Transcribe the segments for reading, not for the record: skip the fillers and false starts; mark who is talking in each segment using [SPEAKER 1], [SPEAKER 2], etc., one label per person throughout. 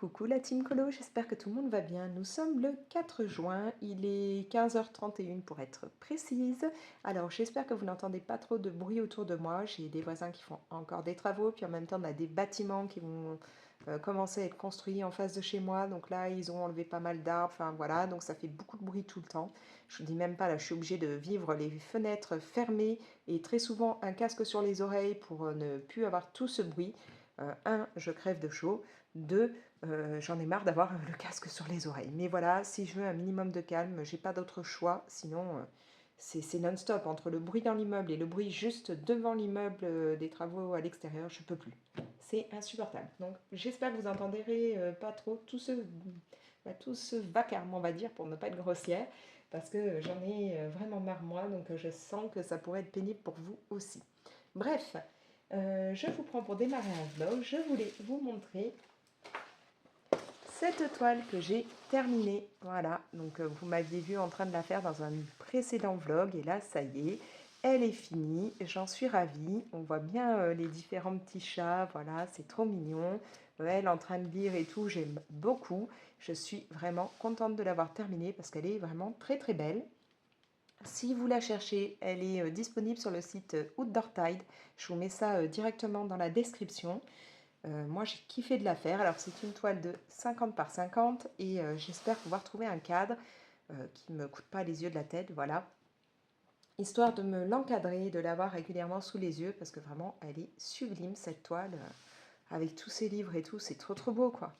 [SPEAKER 1] Coucou la team Colo, j'espère que tout le monde va bien. Nous sommes le 4 juin, il est 15h31 pour être précise. Alors j'espère que vous n'entendez pas trop de bruit autour de moi. J'ai des voisins qui font encore des travaux, puis en même temps on a des bâtiments qui vont commencer à être construits en face de chez moi. Donc là ils ont enlevé pas mal d'arbres, enfin voilà, donc ça fait beaucoup de bruit tout le temps. Je vous dis même pas, là je suis obligée de vivre les fenêtres fermées et très souvent un casque sur les oreilles pour ne plus avoir tout ce bruit. Un, je crève de chaud. Deux, j'en ai marre d'avoir le casque sur les oreilles. Mais voilà, si je veux un minimum de calme, j'ai pas d'autre choix. Sinon, c'est non-stop. Entre le bruit dans l'immeuble et le bruit juste devant l'immeuble des travaux à l'extérieur, je peux plus. C'est insupportable. Donc j'espère que vous entendrez pas trop tout ce vacarme, on va dire, pour ne pas être grossière. Parce que j'en ai vraiment marre moi, donc je sens que ça pourrait être pénible pour vous aussi. Bref, je vous prends pour démarrer un vlog. Je voulais vous montrer cette toile que j'ai terminée. Voilà, donc vous m'aviez vu en train de la faire dans un précédent vlog et là ça y est, elle est finie, j'en suis ravie. On voit bien les différents petits chats, voilà, c'est trop mignon. Elle en train de lire et tout, j'aime beaucoup. Je suis vraiment contente de l'avoir terminée parce qu'elle est vraiment très très belle. Si vous la cherchez, elle est disponible sur le site Outdoor Tide. Je vous mets ça directement dans la description. Moi, j'ai kiffé de la faire. Alors, c'est une toile de 50 par 50 et j'espère pouvoir trouver un cadre qui ne me coûte pas les yeux de la tête, voilà. Histoire de me l'encadrer, de l'avoir régulièrement sous les yeux parce que vraiment, elle est sublime cette toile. Avec tous ses livres et tout, c'est trop trop beau quoi.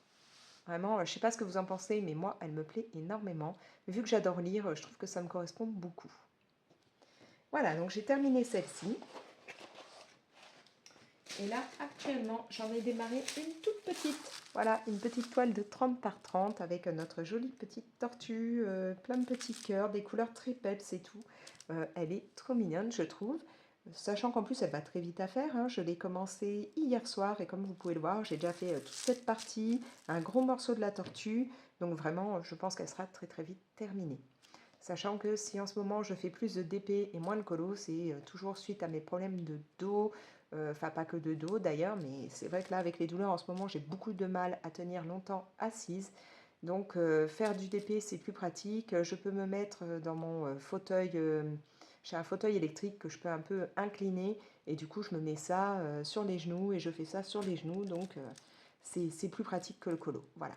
[SPEAKER 1] Vraiment, je ne sais pas ce que vous en pensez, mais moi, elle me plaît énormément. Vu que j'adore lire, je trouve que ça me correspond beaucoup. Voilà, donc j'ai terminé celle-ci. Et là, actuellement, j'en ai démarré une toute petite. Voilà, une petite toile de 30 par 30 avec notre jolie petite tortue, plein de petits cœurs, des couleurs très peps et tout. Elle est trop mignonne, je trouve. Sachant qu'en plus, elle va très vite à faire. Hein. Je l'ai commencé hier soir et comme vous pouvez le voir, j'ai déjà fait toute cette partie, un gros morceau de la tortue. Donc vraiment, je pense qu'elle sera très très vite terminée. Sachant que si en ce moment je fais plus de DP et moins de colo, c'est toujours suite à mes problèmes de dos, enfin pas que de dos d'ailleurs, mais c'est vrai que là avec les douleurs en ce moment j'ai beaucoup de mal à tenir longtemps assise. Donc faire du DP c'est plus pratique, je peux me mettre dans mon fauteuil, j'ai un fauteuil électrique que je peux un peu incliner et du coup je me mets ça sur les genoux et je fais ça sur les genoux, donc c'est plus pratique que le colo, voilà.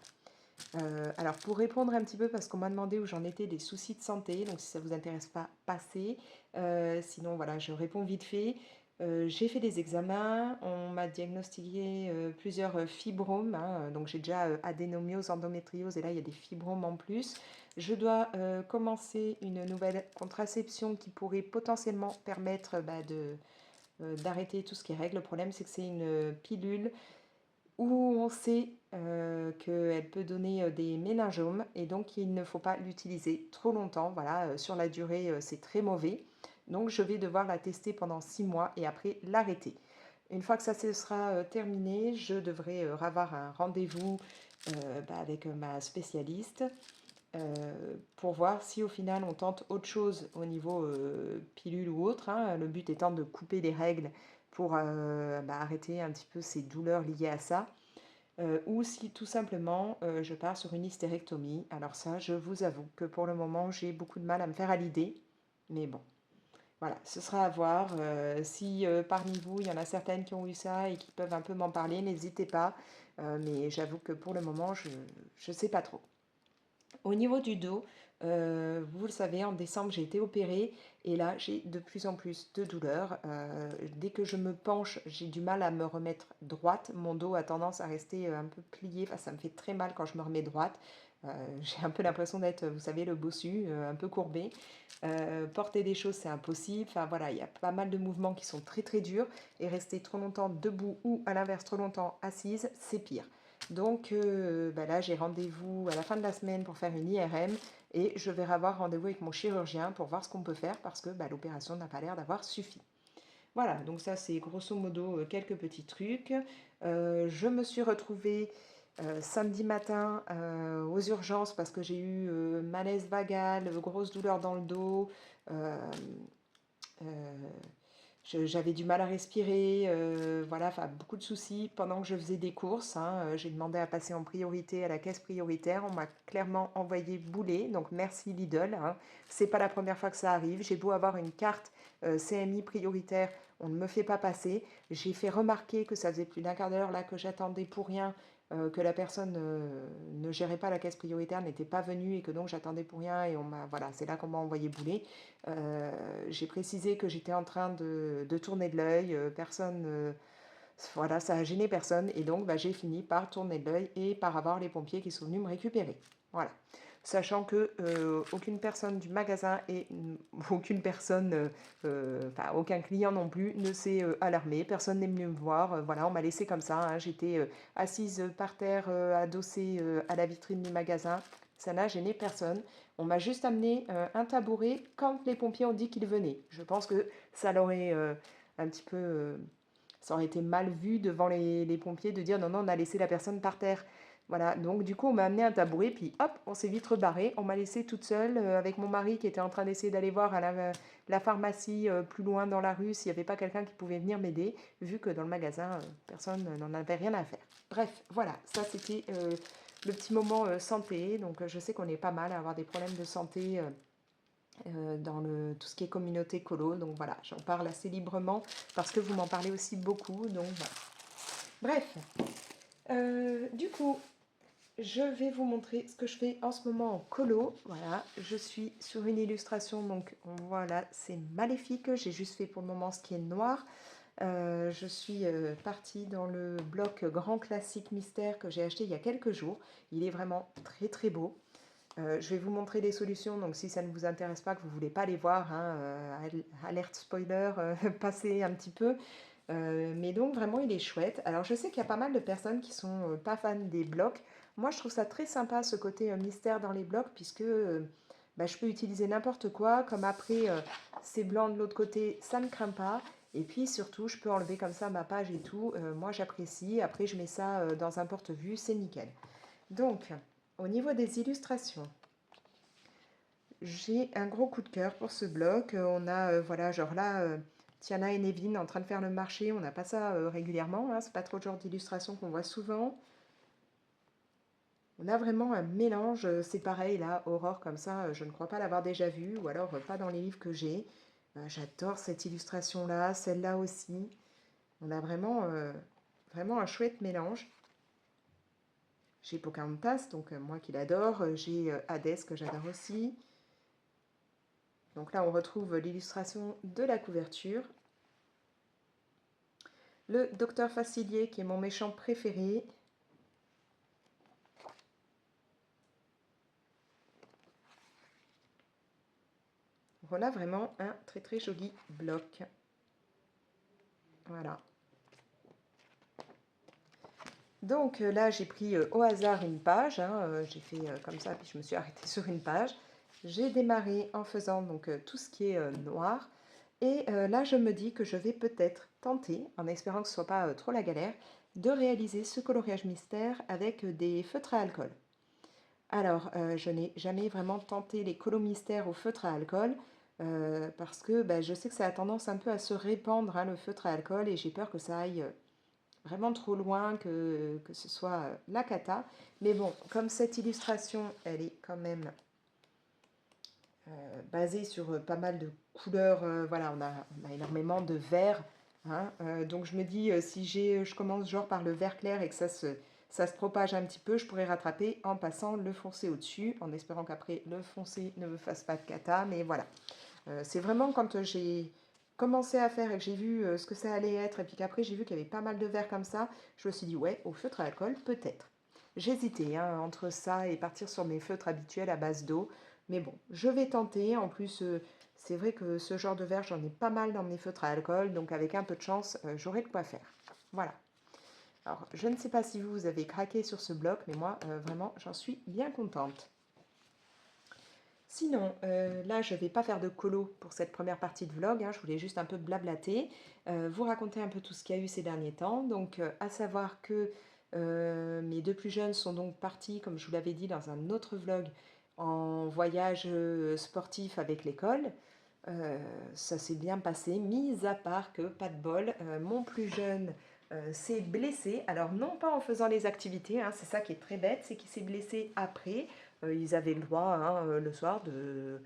[SPEAKER 1] Alors pour répondre un petit peu, parce qu'on m'a demandé où j'en étais des soucis de santé, donc si ça ne vous intéresse pas, passez. Sinon voilà, je réponds vite fait. J'ai fait des examens, on m'a diagnostiqué plusieurs fibromes, hein, donc j'ai déjà adénomiose, endométriose, et là il y a des fibromes en plus. Je dois commencer une nouvelle contraception qui pourrait potentiellement permettre d'arrêter tout ce qui est règle. Le problème c'est que c'est une pilule où on sait qu'elle peut donner des méningomes et donc il ne faut pas l'utiliser trop longtemps. Voilà, sur la durée, c'est très mauvais. Donc je vais devoir la tester pendant 6 mois et après l'arrêter. Une fois que ça se sera terminé, je devrais avoir un rendez-vous avec ma spécialiste pour voir si au final on tente autre chose au niveau pilule ou autre. Hein. Le but étant de couper les règles pour arrêter un petit peu ces douleurs liées à ça. Ou si tout simplement je pars sur une hystérectomie. Alors ça, je vous avoue que pour le moment, j'ai beaucoup de mal à me faire à l'idée. Mais bon, voilà, ce sera à voir. Si parmi vous, il y en a certaines qui ont eu ça et qui peuvent un peu m'en parler, n'hésitez pas. Mais j'avoue que pour le moment, je ne sais pas trop. Au niveau du dos, vous le savez, en décembre, j'ai été opérée et là, j'ai de plus en plus de douleurs. Dès que je me penche, j'ai du mal à me remettre droite. Mon dos a tendance à rester un peu plié. Enfin, ça me fait très mal quand je me remets droite. J'ai un peu l'impression d'être, vous savez, le bossu, un peu courbé. Porter des choses, c'est impossible. Enfin, voilà, il y a pas mal de mouvements qui sont très très durs. Et rester trop longtemps debout ou à l'inverse trop longtemps assise, c'est pire. Donc là, j'ai rendez-vous à la fin de la semaine pour faire une IRM et je vais avoir rendez-vous avec mon chirurgien pour voir ce qu'on peut faire parce que l'opération n'a pas l'air d'avoir suffi. Voilà, donc ça c'est grosso modo quelques petits trucs. Je me suis retrouvée samedi matin aux urgences parce que j'ai eu malaise vagal, grosse douleur dans le dos, euh, J'avais du mal à respirer, voilà, enfin beaucoup de soucis pendant que je faisais des courses, hein. J'ai demandé à passer en priorité à la caisse prioritaire. On m'a clairement envoyé bouler, donc merci Lidl, hein. C'est pas la première fois que ça arrive. J'ai beau avoir une carte CMI prioritaire, on ne me fait pas passer. J'ai fait remarquer que ça faisait plus d'un quart d'heure là que j'attendais pour rien, que la personne ne gérait pas la caisse prioritaire, n'était pas venue et que donc j'attendais pour rien et voilà, c'est là qu'on m'a envoyé bouler. J'ai précisé que j'étais en train de tourner de l'œil, personne, voilà, ça a gêné personne et donc bah, j'ai fini par tourner de l'œil et par avoir les pompiers qui sont venus me récupérer. Voilà. Sachant que aucune personne du magasin et aucune personne, enfin aucun client non plus ne s'est alarmé, personne n'est venu me voir, voilà, on m'a laissé comme ça, hein. J'étais assise par terre, adossée à la vitrine du magasin, ça n'a gêné personne. On m'a juste amené un tabouret quand les pompiers ont dit qu'ils venaient. Je pense que ça l'aurait un petit peu, ça aurait été mal vu devant les pompiers de dire non, non, on a laissé la personne par terre. Voilà, donc du coup, on m'a amené un tabouret, puis hop, on s'est vite rebarré. On m'a laissé toute seule avec mon mari qui était en train d'essayer d'aller voir à la pharmacie plus loin dans la rue s'il n'y avait pas quelqu'un qui pouvait venir m'aider, vu que dans le magasin, personne n'en avait rien à faire. Bref, voilà, ça c'était le petit moment santé. Donc je sais qu'on est pas mal à avoir des problèmes de santé dans tout ce qui est communauté colo. Donc voilà, j'en parle assez librement parce que vous m'en parlez aussi beaucoup. Donc voilà. Bref, du coup, je vais vous montrer ce que je fais en ce moment en colo. Voilà, je suis sur une illustration, donc voilà, c'est maléfique. J'ai juste fait pour le moment ce qui est noir. Je suis partie dans le bloc Grand Classique Mystère que j'ai acheté il y a quelques jours. Il est vraiment très très beau. Je vais vous montrer des solutions, donc si ça ne vous intéresse pas, que vous ne voulez pas les voir, hein, alerte spoiler, passez un petit peu. Mais donc vraiment il est chouette. Alors je sais qu'il y a pas mal de personnes qui sont pas fans des blocs. Moi je trouve ça très sympa ce côté mystère dans les blocs puisque bah, je peux utiliser n'importe quoi. Comme après c'est blanc de l'autre côté, ça ne craint pas. Et puis surtout je peux enlever comme ça ma page et tout. Moi j'apprécie. Après je mets ça dans un porte-vue, c'est nickel. Donc au niveau des illustrations, j'ai un gros coup de cœur pour ce bloc. On a, voilà, genre là, Tiana et Nevin en train de faire le marché. On n'a pas ça régulièrement, hein. C'est pas trop le genre d'illustration qu'on voit souvent. On a vraiment un mélange. C'est pareil, là, Aurore comme ça, je ne crois pas l'avoir déjà vue, ou alors pas dans les livres que j'ai. J'adore cette illustration-là, celle-là aussi. On a vraiment, vraiment un chouette mélange. J'ai Pocahontas, donc moi qui l'adore. J'ai Hadès que j'adore aussi. Donc là, on retrouve l'illustration de la couverture. Le docteur Facilier, qui est mon méchant préféré. Voilà vraiment un très très joli bloc. Voilà. Donc là, j'ai pris au hasard une page, hein, j'ai fait comme ça, puis je me suis arrêtée sur une page. J'ai démarré en faisant donc tout ce qui est noir. Et là, je me dis que je vais peut-être tenter, en espérant que ce ne soit pas trop la galère, de réaliser ce coloriage mystère avec des feutres à alcool. Alors, je n'ai jamais vraiment tenté les colos mystères au feutre à alcool, parce que bah, je sais que ça a tendance un peu à se répandre, hein, le feutre à alcool, et j'ai peur que ça aille vraiment trop loin, que ce soit la cata. Mais bon, comme cette illustration, elle est quand même basée sur pas mal de couleurs, voilà, on a énormément de vert, hein, donc je me dis, si je commence genre par le vert clair et que ça se propage un petit peu, je pourrais rattraper en passant le foncé au-dessus, en espérant qu'après le foncé ne me fasse pas de cata, mais voilà. C'est vraiment quand j'ai commencé à faire et que j'ai vu ce que ça allait être, et puis qu'après j'ai vu qu'il y avait pas mal de verre comme ça, je me suis dit, ouais, au feutre à alcool, peut-être. J'hésitais hein, entre ça et partir sur mes feutres habituels à base d'eau, mais bon, je vais tenter. En plus, c'est vrai que ce genre de verre, j'en ai pas mal dans mes feutres à alcool, donc avec un peu de chance, j'aurai de quoi faire. Voilà. Alors, je ne sais pas si vous avez craqué sur ce bloc, mais moi, vraiment, j'en suis bien contente. Sinon, là, je ne vais pas faire de colo pour cette première partie de vlog, hein, je voulais juste un peu blablater, vous raconter un peu tout ce qu'il y a eu ces derniers temps. Donc, à savoir que mes deux plus jeunes sont donc partis, comme je vous l'avais dit dans un autre vlog, en voyage sportif avec l'école. Heu, Ça s'est bien passé, mis à part que, pas de bol, mon plus jeune, s'est blessé. Alors non pas en faisant les activités, hein, c'est ça qui est très bête, c'est qu'il s'est blessé après. Ils avaient le droit, hein, le soir de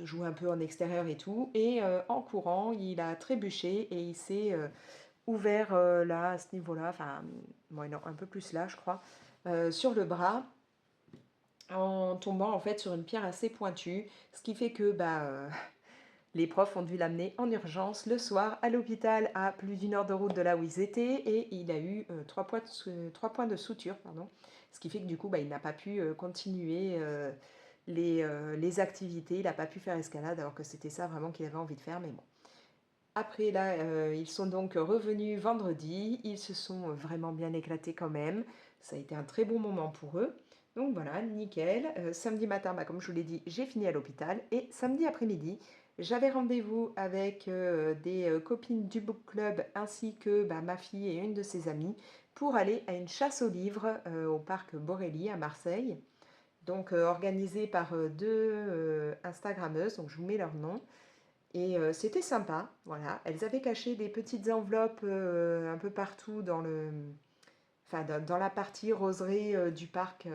[SPEAKER 1] jouer un peu en extérieur et tout et en courant, il a trébuché et il s'est, ouvert, là, à ce niveau-là, enfin, ouais, non, un peu plus là, je crois, sur le bras en tombant, en fait, sur une pierre assez pointue. Ce qui fait que, bah, les profs ont dû l'amener en urgence le soir à l'hôpital à plus d'une heure de route de là où ils étaient et il a eu 3 points de suture, pardon. Ce qui fait que du coup, bah, il n'a pas pu continuer les activités, il n'a pas pu faire escalade alors que c'était ça vraiment qu'il avait envie de faire, mais bon. Après là, ils sont donc revenus vendredi, ils se sont vraiment bien éclatés quand même. Ça a été un très bon moment pour eux. Donc voilà, nickel. Samedi matin, bah, comme je vous l'ai dit, j'ai fini à l'hôpital et samedi après-midi, j'avais rendez-vous avec, des, copines du book club ainsi que, bah, ma fille et une de ses amies pour aller à une chasse aux livres, au parc Borély à Marseille. Donc, organisée par, 2, instagrammeuses, donc je vous mets leur nom. Et c'était sympa, voilà. Elles avaient caché des petites enveloppes un peu partout enfin, dans la partie roseraie du parc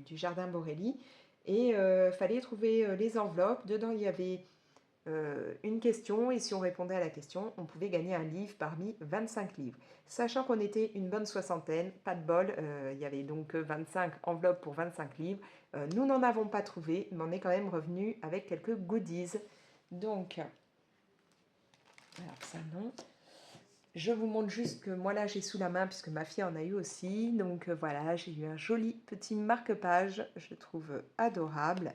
[SPEAKER 1] du jardin Borély. Et fallait trouver les enveloppes. Dedans, il y avait une question. Et si on répondait à la question, on pouvait gagner un livre parmi 25 livres. Sachant qu'on était une bonne soixantaine, pas de bol, il y avait donc 25 enveloppes pour 25 livres. Nous n'en avons pas trouvé, mais on est quand même revenu avec quelques goodies. Donc, alors ça non. Je vous montre juste que moi là j'ai sous la main puisque ma fille en a eu aussi. Donc voilà, j'ai eu un joli petit marque-page, je le trouve adorable,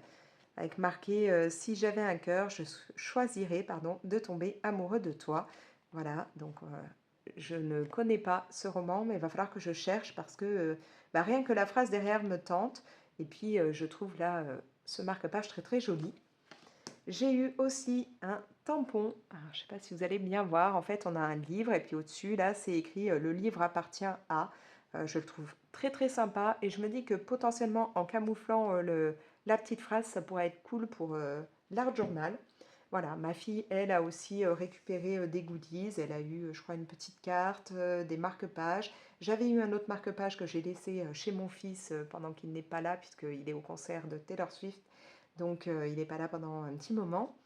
[SPEAKER 1] avec marqué si j'avais un cœur, je choisirais pardon, de tomber amoureux de toi. Voilà, donc je ne connais pas ce roman, mais il va falloir que je cherche parce que bah, rien que la phrase derrière me tente. Et puis je trouve là ce marque-page très très joli. J'ai eu aussi un tampon. Alors, je ne sais pas si vous allez bien voir. En fait, on a un livre et puis au-dessus, là, c'est écrit Le livre appartient à. Je le trouve très très sympa et je me dis que potentiellement en camouflant la petite phrase, ça pourrait être cool pour l'art journal. Voilà, ma fille, elle a aussi récupéré des goodies. Elle a eu, je crois, une petite carte, des marque-pages. J'avais eu un autre marque-page que j'ai laissé chez mon fils pendant qu'il n'est pas là, puisqu'il est au concert de Taylor Swift. Donc, il n'est pas là pendant un petit moment.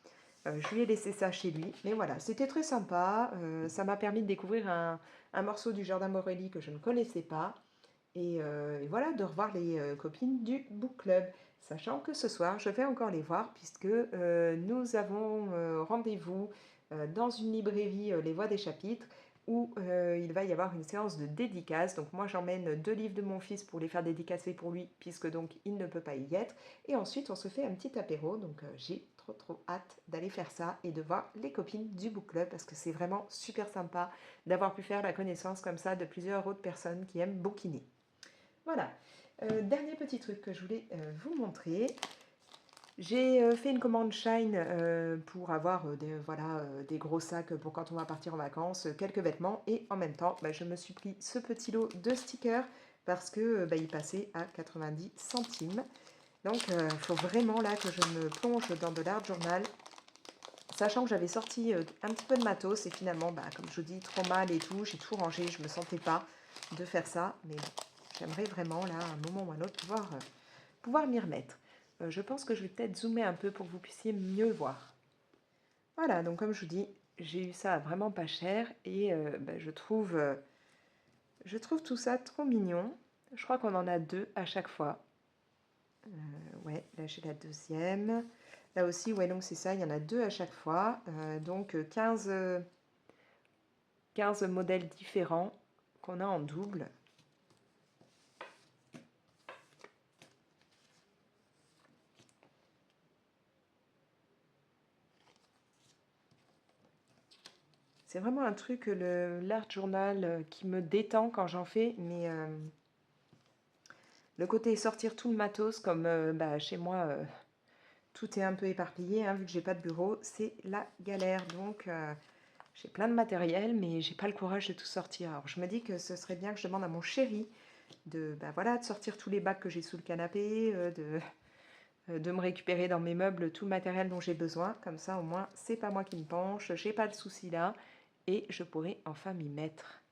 [SPEAKER 1] Je lui ai laissé ça chez lui. Mais voilà, c'était très sympa. Ça m'a permis de découvrir un morceau du Jardin Morelli que je ne connaissais pas. Et voilà, de revoir les copines du book club. Sachant que ce soir, je vais encore les voir puisque nous avons rendez-vous dans une librairie Les Voix des Chapitres où il va y avoir une séance de dédicace. Donc moi, j'emmène 2 livres de mon fils pour les faire dédicacer pour lui puisque donc il ne peut pas y être. Et ensuite, on se fait un petit apéro. Donc j'ai trop trop hâte d'aller faire ça et de voir les copines du book club parce que c'est vraiment super sympa d'avoir pu faire la connaissance comme ça de plusieurs autres personnes qui aiment bouquiner. Voilà. Dernier petit truc que je voulais vous montrer. J'ai fait une commande Shine pour avoir voilà, des gros sacs pour quand on va partir en vacances, quelques vêtements et en même temps, bah, je me suis pris ce petit lot de stickers parce que bah, il passait à 90 centimes. Donc il faut vraiment là que je me plonge dans de l'art journal, sachant que j'avais sorti un petit peu de matos et finalement, bah, comme je vous dis, trop mal et tout, j'ai tout rangé, je ne me sentais pas de faire ça, mais bon, j'aimerais vraiment là, à un moment ou à un autre, pouvoir m'y remettre. Je pense que je vais peut-être zoomer un peu pour que vous puissiez mieux voir. Voilà, donc comme je vous dis, j'ai eu ça vraiment pas cher et bah, je trouve tout ça trop mignon. Je crois qu'on en a 2 à chaque fois. Ouais, là j'ai la deuxième. Là aussi, ouais, donc c'est ça, il y en a 2 à chaque fois. Donc 15 modèles différents qu'on a en double. C'est vraiment un truc, l'art journal, qui me détend quand j'en fais, mais le côté sortir tout le matos, comme bah, chez moi, tout est un peu éparpillé, hein, vu que j'ai pas de bureau, c'est la galère. Donc, j'ai plein de matériel, mais j'ai pas le courage de tout sortir. Alors, je me dis que ce serait bien que je demande à mon chéri bah, voilà, de sortir tous les bacs que j'ai sous le canapé, de me récupérer dans mes meubles tout le matériel dont j'ai besoin. Comme ça, au moins, c'est pas moi qui me penche, j'ai pas le souci là et je pourrai enfin m'y mettre.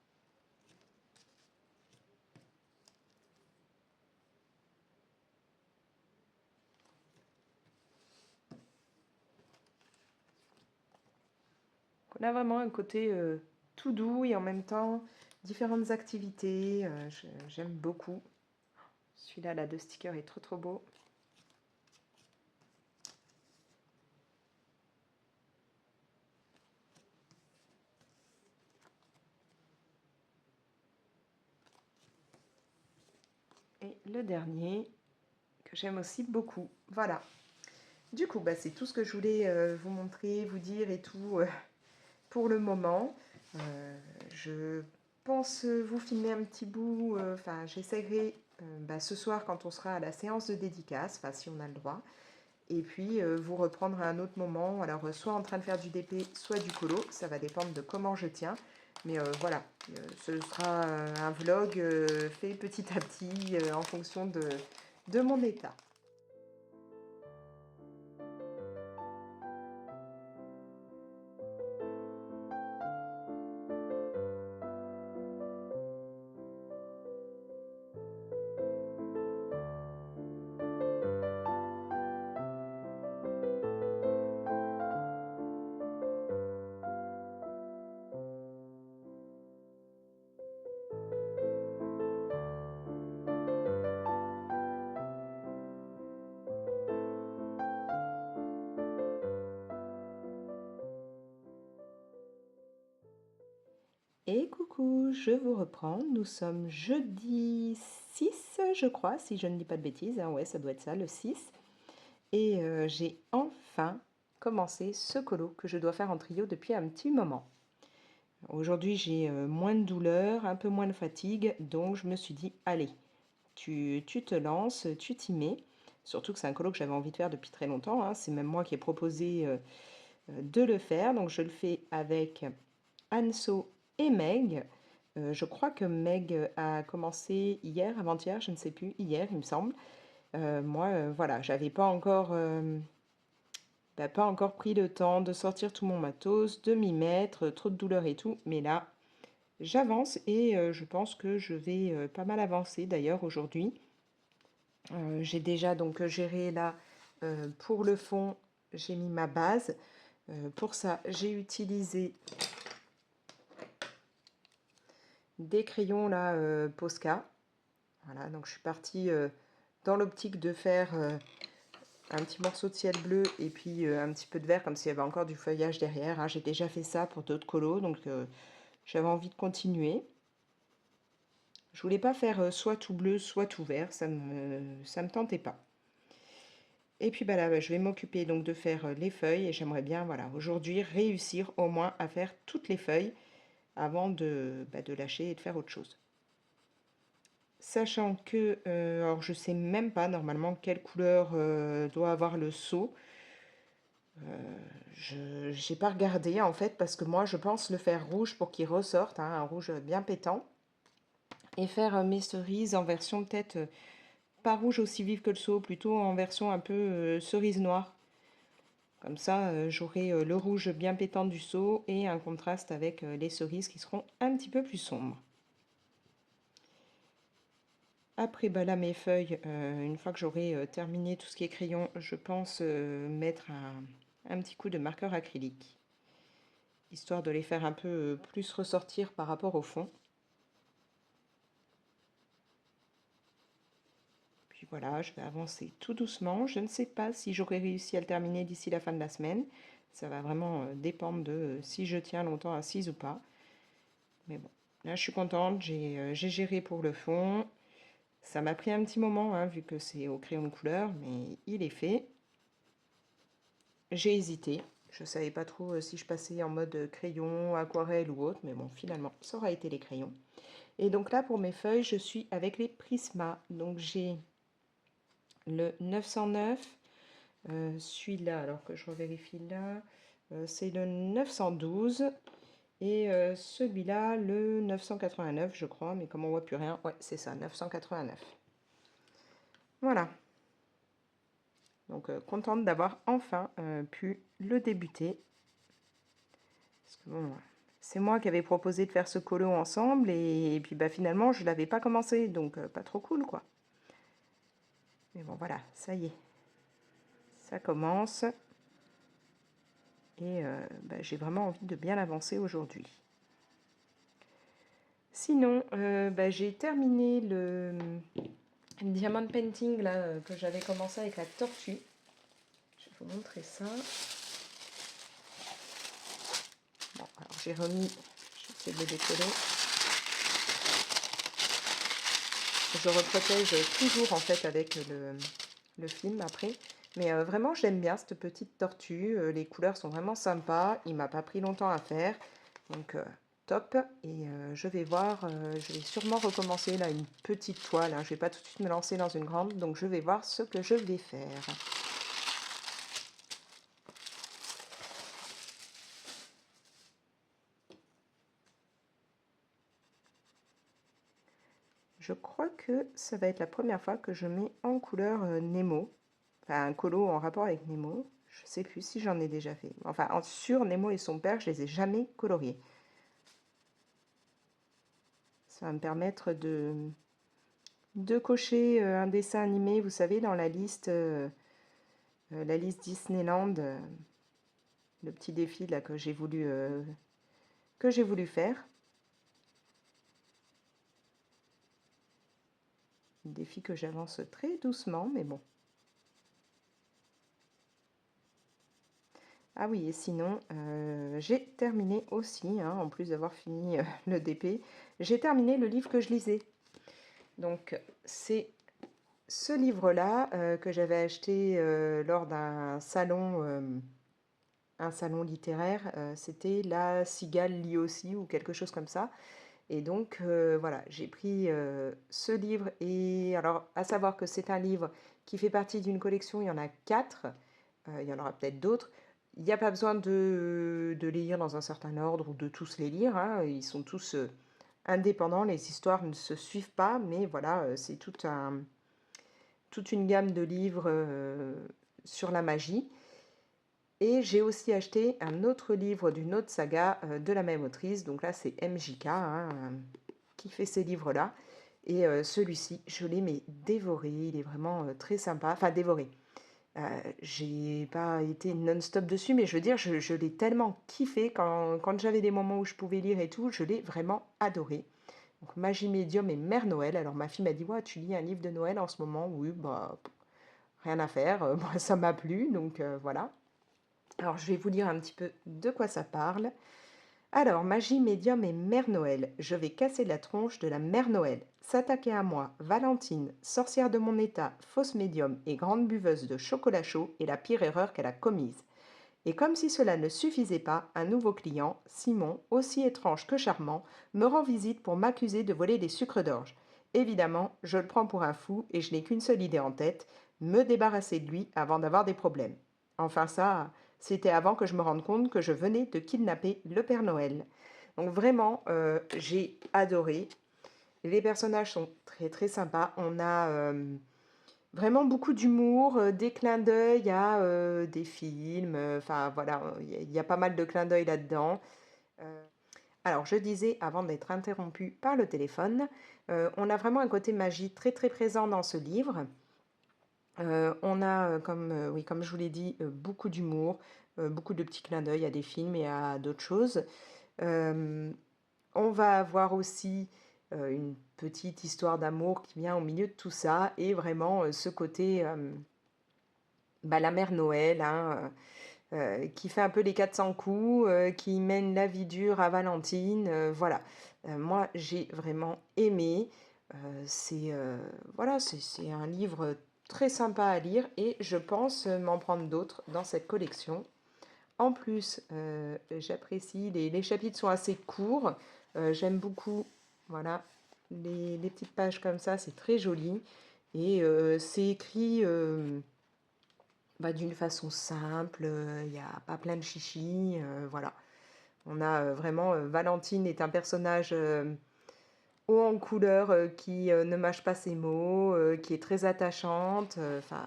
[SPEAKER 1] On a vraiment un côté tout doux et en même temps différentes activités. J'aime beaucoup. Celui-là, là, de sticker est trop trop beau. Et le dernier, que j'aime aussi beaucoup. Voilà. Du coup, bah, c'est tout ce que je voulais vous montrer, vous dire et tout pour le moment. Je pense vous filmer un petit bout. Enfin, j'essaierai bah, ce soir quand on sera à la séance de dédicace, enfin si on a le droit. Et puis vous reprendre à un autre moment. Alors, soit en train de faire du DP, soit du colo. Ça va dépendre de comment je tiens. Mais voilà, ce sera un vlog fait petit à petit en fonction de mon état. Et coucou, je vous reprends. Nous sommes jeudi 6, je crois, si je ne dis pas de bêtises. Hein, ouais, ça doit être ça, le 6. Et j'ai enfin commencé ce colo que je dois faire en trio depuis un petit moment. Aujourd'hui, j'ai moins de douleur, un peu moins de fatigue, donc je me suis dit, allez, tu te lances, tu t'y mets. Surtout que c'est un colo que j'avais envie de faire depuis très longtemps. Hein. C'est même moi qui ai proposé de le faire. Donc je le fais avec Anso et Meg. Je crois que Meg a commencé hier, avant-hier, je ne sais plus, hier il me semble. Moi, voilà, j'avais pas encore pris le temps de sortir tout mon matos, de m'y mettre, trop de douleur et tout. Mais là, j'avance et je pense que je vais pas mal avancer d'ailleurs aujourd'hui. J'ai déjà donc géré là pour le fond, j'ai mis ma base. Pour ça, j'ai utilisé des crayons là Posca. Voilà, donc je suis partie dans l'optique de faire un petit morceau de ciel bleu et puis un petit peu de vert comme s'il y avait encore du feuillage derrière. Hein. J'ai déjà fait ça pour d'autres colos, donc j'avais envie de continuer. Je voulais pas faire soit tout bleu, soit tout vert, ça me tentait pas. Et puis bah là, je vais m'occuper donc de faire les feuilles et j'aimerais bien, voilà, aujourd'hui réussir au moins à faire toutes les feuilles avant de lâcher et de faire autre chose. Sachant que, alors je sais même pas normalement quelle couleur doit avoir le seau. Je n'ai pas regardé en fait parce que moi je pense le faire rouge pour qu'il ressorte, hein, un rouge bien pétant. Et faire mes cerises en version peut-être pas rouge aussi vive que le seau, plutôt en version un peu cerise noire. Comme ça j'aurai le rouge bien pétant du seau et un contraste avec les cerises qui seront un petit peu plus sombres. Après, bah là, mes feuilles, une fois que j'aurai terminé tout ce qui est crayon, je pense mettre un petit coup de marqueur acrylique, histoire de les faire un peu plus ressortir par rapport au fond. Puis voilà, je vais avancer tout doucement. Je ne sais pas si j'aurai réussi à le terminer d'ici la fin de la semaine. Ça va vraiment dépendre de si je tiens longtemps assise ou pas. Mais bon, là, je suis contente. J'ai géré pour le fond. Ça m'a pris un petit moment, hein, vu que c'est au crayon de couleur, mais il est fait. J'ai hésité. Je ne savais pas trop si je passais en mode crayon, aquarelle ou autre, mais bon, finalement, ça aura été les crayons. Et donc là, pour mes feuilles, je suis avec les Prisma. Donc j'ai le 909, celui-là, alors que je revérifie là, c'est le 912. Et celui-là, le 989, je crois, mais comme on voit plus rien, ouais, c'est ça, 989. Voilà. Donc contente d'avoir enfin pu le débuter. Parce que bon, c'est moi qui avais proposé de faire ce colo ensemble et puis bah, finalement je ne l'avais pas commencé, donc pas trop cool quoi. Mais bon voilà, ça y est, ça commence et bah, j'ai vraiment envie de bien avancer aujourd'hui. Sinon, bah, j'ai terminé le diamond painting là, que j'avais commencé avec la tortue. Je vais vous montrer ça. Bon, alors j'ai remis, j'essaie de le décoller. Je reprotège toujours en fait avec le film après. Mais vraiment j'aime bien cette petite tortue. Les couleurs sont vraiment sympas. Il m'a pas pris longtemps à faire. Donc top. Et je vais voir, je vais sûrement recommencer là une petite toile. Hein. Je vais pas tout de suite me lancer dans une grande. Donc je vais voir ce que je vais faire. Je crois que ça va être la première fois que je mets en couleur Nemo. Enfin, un colo en rapport avec Nemo. Je sais plus si j'en ai déjà fait. Enfin, sur Nemo et son père, je les ai jamais coloriés. Ça va me permettre de cocher un dessin animé, vous savez, dans la liste Disneyland, le petit défi là que j'ai voulu faire. Un défi que j'avance très doucement, mais bon. Ah oui, et sinon, j'ai terminé aussi, hein, en plus d'avoir fini le DP, j'ai terminé le livre que je lisais. Donc, c'est ce livre-là que j'avais acheté lors d'un salon littéraire. C'était La Cigale lit aussi ou quelque chose comme ça. Et donc, voilà, j'ai pris ce livre. Et alors, à savoir que c'est un livre qui fait partie d'une collection, il y en a 4. Il y en aura peut-être d'autres. Il n'y a pas besoin de les lire dans un certain ordre ou de tous les lire. Hein. Ils sont tous indépendants. Les histoires ne se suivent pas. Mais voilà, c'est toute une gamme de livres sur la magie. Et j'ai aussi acheté un autre livre d'une autre saga de la même autrice. Donc là, c'est MJK hein, qui fait ces livres-là. Et celui-ci, je l'ai mais dévoré. Il est vraiment très sympa. Enfin, dévoré. J'ai pas été non-stop dessus, mais je veux dire, je l'ai tellement kiffé quand j'avais des moments où je pouvais lire et tout, je l'ai vraiment adoré. Donc Magie Médium et Mère Noël. Alors ma fille m'a dit, ouais, tu lis un livre de Noël en ce moment? Oui, bah, rien à faire, moi ça m'a plu, donc voilà. Alors je vais vous lire un petit peu de quoi ça parle. Alors, Magie Médium et Mère Noël, je vais casser la tronche de la Mère Noël. S'attaquer à moi, Valentine, sorcière de mon état, fausse médium et grande buveuse de chocolat chaud est la pire erreur qu'elle a commise. Et comme si cela ne suffisait pas, un nouveau client, Simon, aussi étrange que charmant, me rend visite pour m'accuser de voler des sucres d'orge. Évidemment, je le prends pour un fou et je n'ai qu'une seule idée en tête, me débarrasser de lui avant d'avoir des problèmes. Enfin ça, c'était avant que je me rende compte que je venais de kidnapper le Père Noël. Donc vraiment, j'ai adoré. Les personnages sont très très sympas. On a vraiment beaucoup d'humour, des clins d'œil à des films. Enfin voilà, il y a pas mal de clins d'œil là-dedans. Euh, alors je disais, avant d'être interrompue par le téléphone, on a vraiment un côté magie très très présent dans ce livre. On a, oui, comme je vous l'ai dit, beaucoup d'humour, beaucoup de petits clins d'œil à des films et à d'autres choses. Euh, on va avoir aussi une petite histoire d'amour qui vient au milieu de tout ça et vraiment ce côté, bah, la mère Noël, hein, qui fait un peu les 400 coups, qui mène la vie dure à Valentine, voilà. Moi, j'ai vraiment aimé. C'est voilà, c'est un livre très sympa à lire et je pense m'en prendre d'autres dans cette collection. En plus, j'apprécie, les chapitres sont assez courts, j'aime beaucoup, voilà, les petites pages comme ça, c'est très joli et c'est écrit bah, d'une façon simple, il n'y a pas plein de chichis, voilà. On a vraiment, Valentine est un personnage haut en couleur qui ne mâche pas ses mots, qui est très attachante, enfin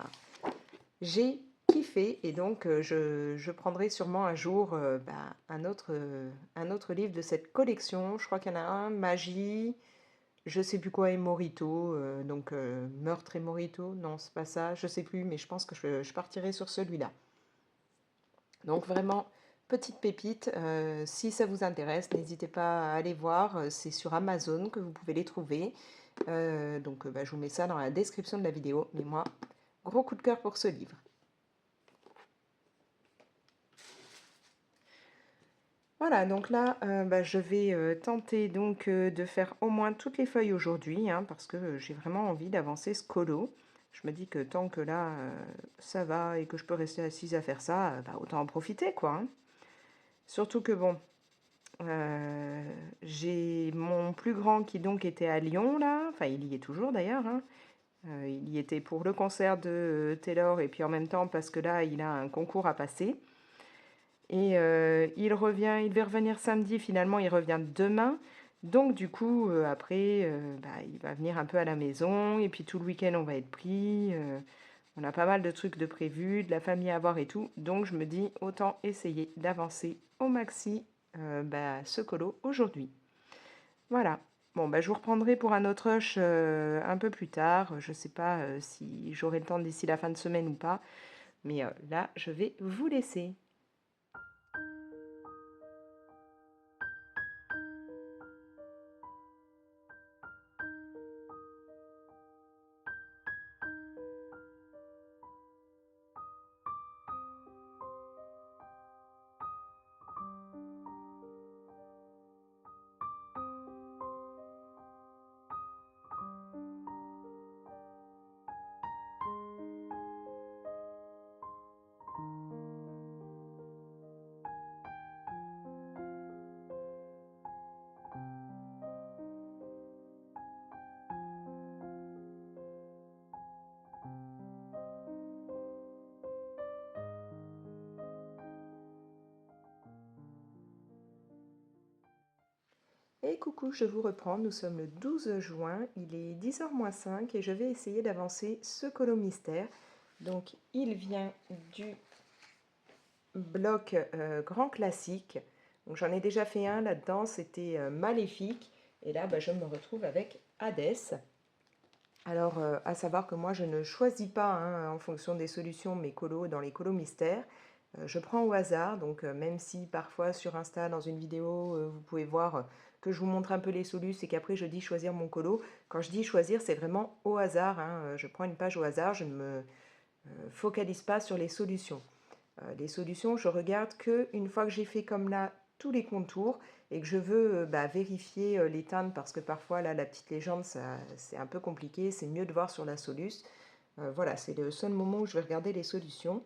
[SPEAKER 1] j'ai kiffé et donc je prendrai sûrement un jour un autre livre de cette collection. Je crois qu'il y en a un, Magie, je sais plus quoi et Morito, Meurtre et Morito, non c'est pas ça, je sais plus, mais je pense que je partirai sur celui-là. Donc vraiment, petite pépite, si ça vous intéresse, n'hésitez pas à aller voir, c'est sur Amazon que vous pouvez les trouver. Je vous mets ça dans la description de la vidéo, mais moi, gros coup de cœur pour ce livre. Voilà, donc là, je vais tenter donc de faire au moins toutes les feuilles aujourd'hui, hein, parce que j'ai vraiment envie d'avancer ce colo. Je me dis que tant que là, ça va et que je peux rester assise à faire ça, autant en profiter, quoi, hein. Surtout que bon, j'ai mon plus grand qui donc était à Lyon, là, enfin il y est toujours d'ailleurs, hein. Il y était pour le concert de Taylor et puis en même temps parce que là, il a un concours à passer. Et il devait revenir samedi, finalement il revient demain. Donc du coup, après, il va venir un peu à la maison, et puis tout le week-end on va être pris. On a pas mal de trucs de prévus, de la famille à voir et tout. Donc je me dis, autant essayer d'avancer au maxi ce colo aujourd'hui. Voilà. Bon, je vous reprendrai pour un autre rush un peu plus tard. Je sais pas si j'aurai le temps d'ici la fin de semaine ou pas. Mais là, je vais vous laisser. Et coucou, je vous reprends, nous sommes le 12 juin, il est 10h moins 5 et je vais essayer d'avancer ce colo mystère. Donc il vient du bloc grand classique. Donc j'en ai déjà fait un là-dedans, c'était Maléfique. Et là, je me retrouve avec Hadès. Alors, à savoir que moi, je ne choisis pas hein, en fonction des solutions mes colos dans les colos mystères. Je prends au hasard, donc même si parfois sur Insta, dans une vidéo, vous pouvez voir que je vous montre un peu les solus et qu'après je dis choisir mon colo. Quand je dis choisir, c'est vraiment au hasard, hein. Je prends une page au hasard, je ne me focalise pas sur les solutions. Les solutions, je regarde que une fois que j'ai fait comme là tous les contours et que je veux vérifier les teintes parce que parfois là la petite légende c'est un peu compliqué, c'est mieux de voir sur la solus. Voilà, c'est le seul moment où je vais regarder les solutions.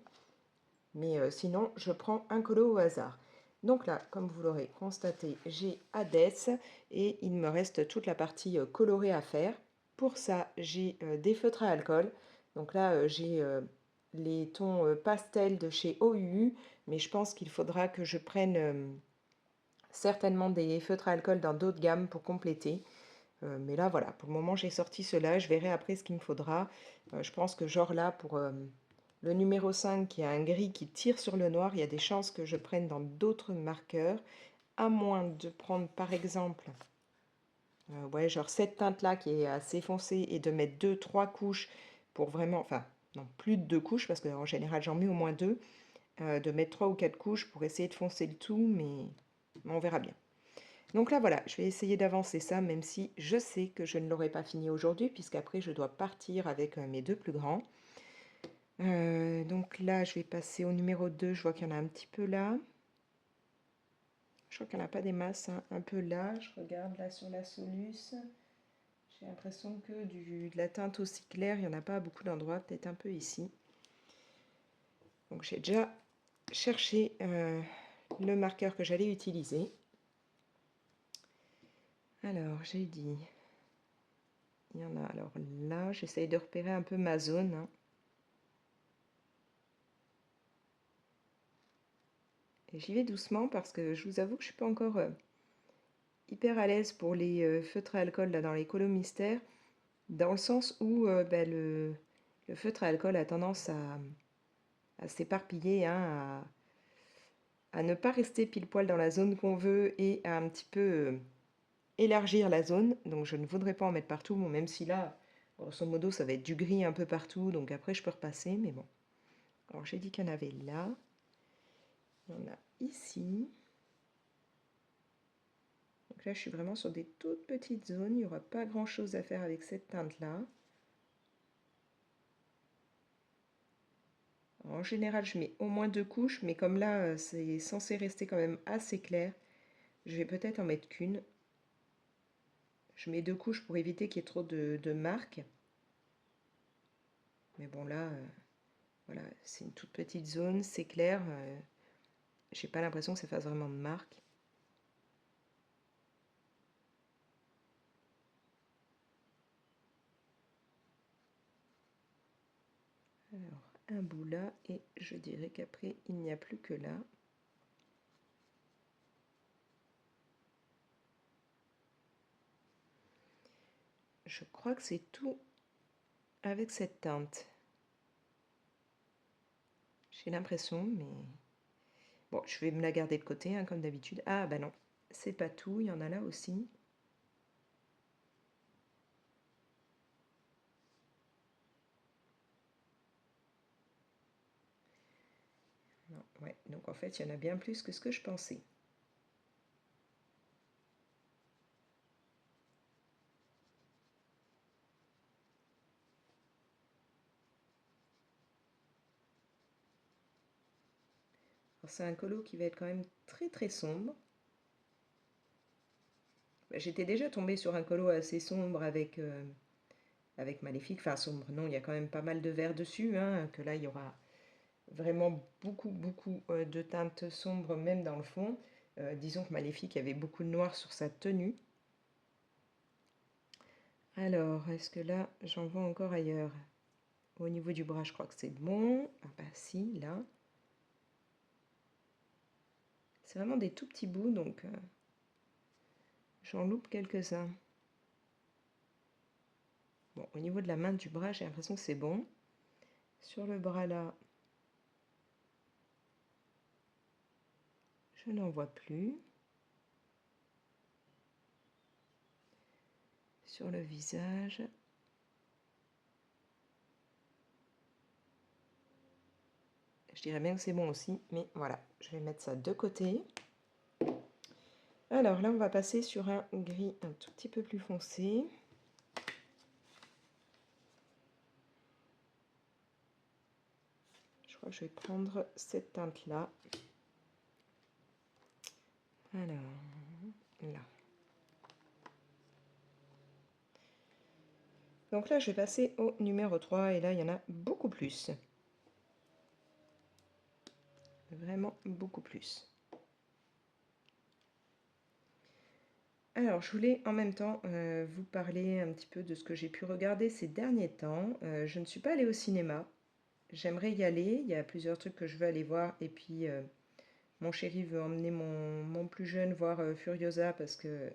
[SPEAKER 1] Mais sinon, je prends un colo au hasard. Donc là, comme vous l'aurez constaté, j'ai Hadès et il me reste toute la partie colorée à faire. Pour ça, j'ai des feutres à alcool. Donc là, j'ai les tons pastels de chez OUU, mais je pense qu'il faudra que je prenne certainement des feutres à alcool dans d'autres gammes pour compléter. Mais là, voilà, pour le moment, j'ai sorti cela. Je verrai après ce qu'il me faudra. Je pense que genre là, pour le numéro 5 qui a un gris qui tire sur le noir, il y a des chances que je prenne dans d'autres marqueurs, à moins de prendre par exemple, genre cette teinte-là qui est assez foncée et de mettre deux trois couches pour vraiment, enfin, non, plus de 2 couches parce qu'en général j'en mets au moins 2, de mettre 3 ou 4 couches pour essayer de foncer le tout, mais on verra bien. Donc là, voilà, je vais essayer d'avancer ça, même si je sais que je ne l'aurai pas fini aujourd'hui, puisqu'après je dois partir avec mes deux plus grands. Donc là, je vais passer au numéro 2. Je vois qu'il y en a un petit peu là. Je crois qu'il n'y en a pas des masses, hein. Un peu là. Je regarde là sur la Solus. J'ai l'impression que de la teinte aussi claire, il n'y en a pas à beaucoup d'endroits. Peut-être un peu ici. Donc j'ai déjà cherché le marqueur que j'allais utiliser. Alors, j'ai dit... Il y en a alors là. J'essaye de repérer un peu ma zone, hein. Et j'y vais doucement parce que je vous avoue que je ne suis pas encore hyper à l'aise pour les feutres à alcool là, dans les colos mystères, dans le sens où le feutre à alcool a tendance à s'éparpiller, hein, à ne pas rester pile poil dans la zone qu'on veut et à un petit peu élargir la zone. Donc je ne voudrais pas en mettre partout, bon, même si là, grosso modo, ça va être du gris un peu partout, donc après je peux repasser, mais bon. Alors j'ai dit qu'il y en avait là, il y en a ici. Donc là je suis vraiment sur des toutes petites zones, il n'y aura pas grand chose à faire avec cette teinte-là. En général je mets au moins 2 couches, mais comme là c'est censé rester quand même assez clair, je vais peut-être en mettre qu'une. Je mets 2 couches pour éviter qu'il y ait trop de marques. Mais bon là, voilà, c'est une toute petite zone, c'est clair. J'ai pas l'impression que ça fasse vraiment de marque. Alors, un bout là, et je dirais qu'après, il n'y a plus que là. Je crois que c'est tout avec cette teinte. J'ai l'impression, mais... Bon, je vais me la garder de côté, hein, comme d'habitude. Ah, bah non, c'est pas tout, il y en a là aussi. Non, ouais, donc en fait, il y en a bien plus que ce que je pensais. C'est un colo qui va être quand même très très sombre. J'étais déjà tombée sur un colo assez sombre avec Maléfique. Enfin, sombre, non, il y a quand même pas mal de vert dessus, hein, que là, il y aura vraiment beaucoup de teintes sombres, même dans le fond. Disons que Maléfique avait beaucoup de noir sur sa tenue. Alors, est-ce que là, j'en vois encore ailleurs? Au niveau du bras, je crois que c'est bon. Ah bah si, là. C'est vraiment des tout petits bouts, donc j'en loupe quelques-uns. Bon, au niveau de la main du bras, j'ai l'impression que c'est bon. Sur le bras là, je n'en vois plus. Sur le visage, je dirais bien que c'est bon aussi, mais voilà, je vais mettre ça de côté. Alors là, on va passer sur un gris un tout petit peu plus foncé. Je crois que je vais prendre cette teinte-là. Alors, là. Donc là, je vais passer au numéro 3, et là, il y en a beaucoup plus. Vraiment beaucoup plus. Alors, je voulais en même temps vous parler un petit peu de ce que j'ai pu regarder ces derniers temps. Je ne suis pas allée au cinéma. J'aimerais y aller. Il y a plusieurs trucs que je veux aller voir. Et puis, mon chéri veut emmener mon plus jeune voir Furiosa parce que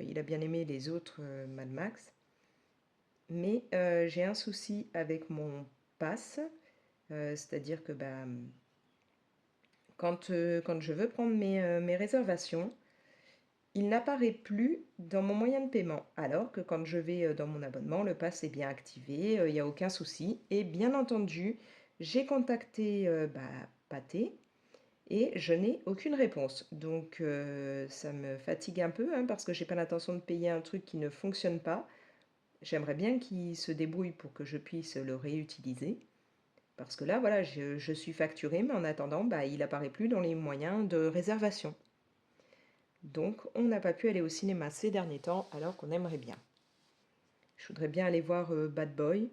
[SPEAKER 1] il a bien aimé les autres Mad Max. Mais j'ai un souci avec mon pass. C'est-à-dire que bah, quand je veux prendre mes réservations, il n'apparaît plus dans mon moyen de paiement, alors que quand je vais dans mon abonnement, le pass est bien activé, il n'y a aucun souci. Et bien entendu, j'ai contacté bah, Pathé et je n'ai aucune réponse. Donc ça me fatigue un peu, hein, parce que j'ai pas l'intention de payer un truc qui ne fonctionne pas. J'aimerais bien qu'il se débrouille pour que je puisse le réutiliser. Parce que là, voilà, je suis facturée, mais en attendant, bah, il n'apparaît plus dans les moyens de réservation. Donc, on n'a pas pu aller au cinéma ces derniers temps, alors qu'on aimerait bien. Je voudrais bien aller voir Bad Boy.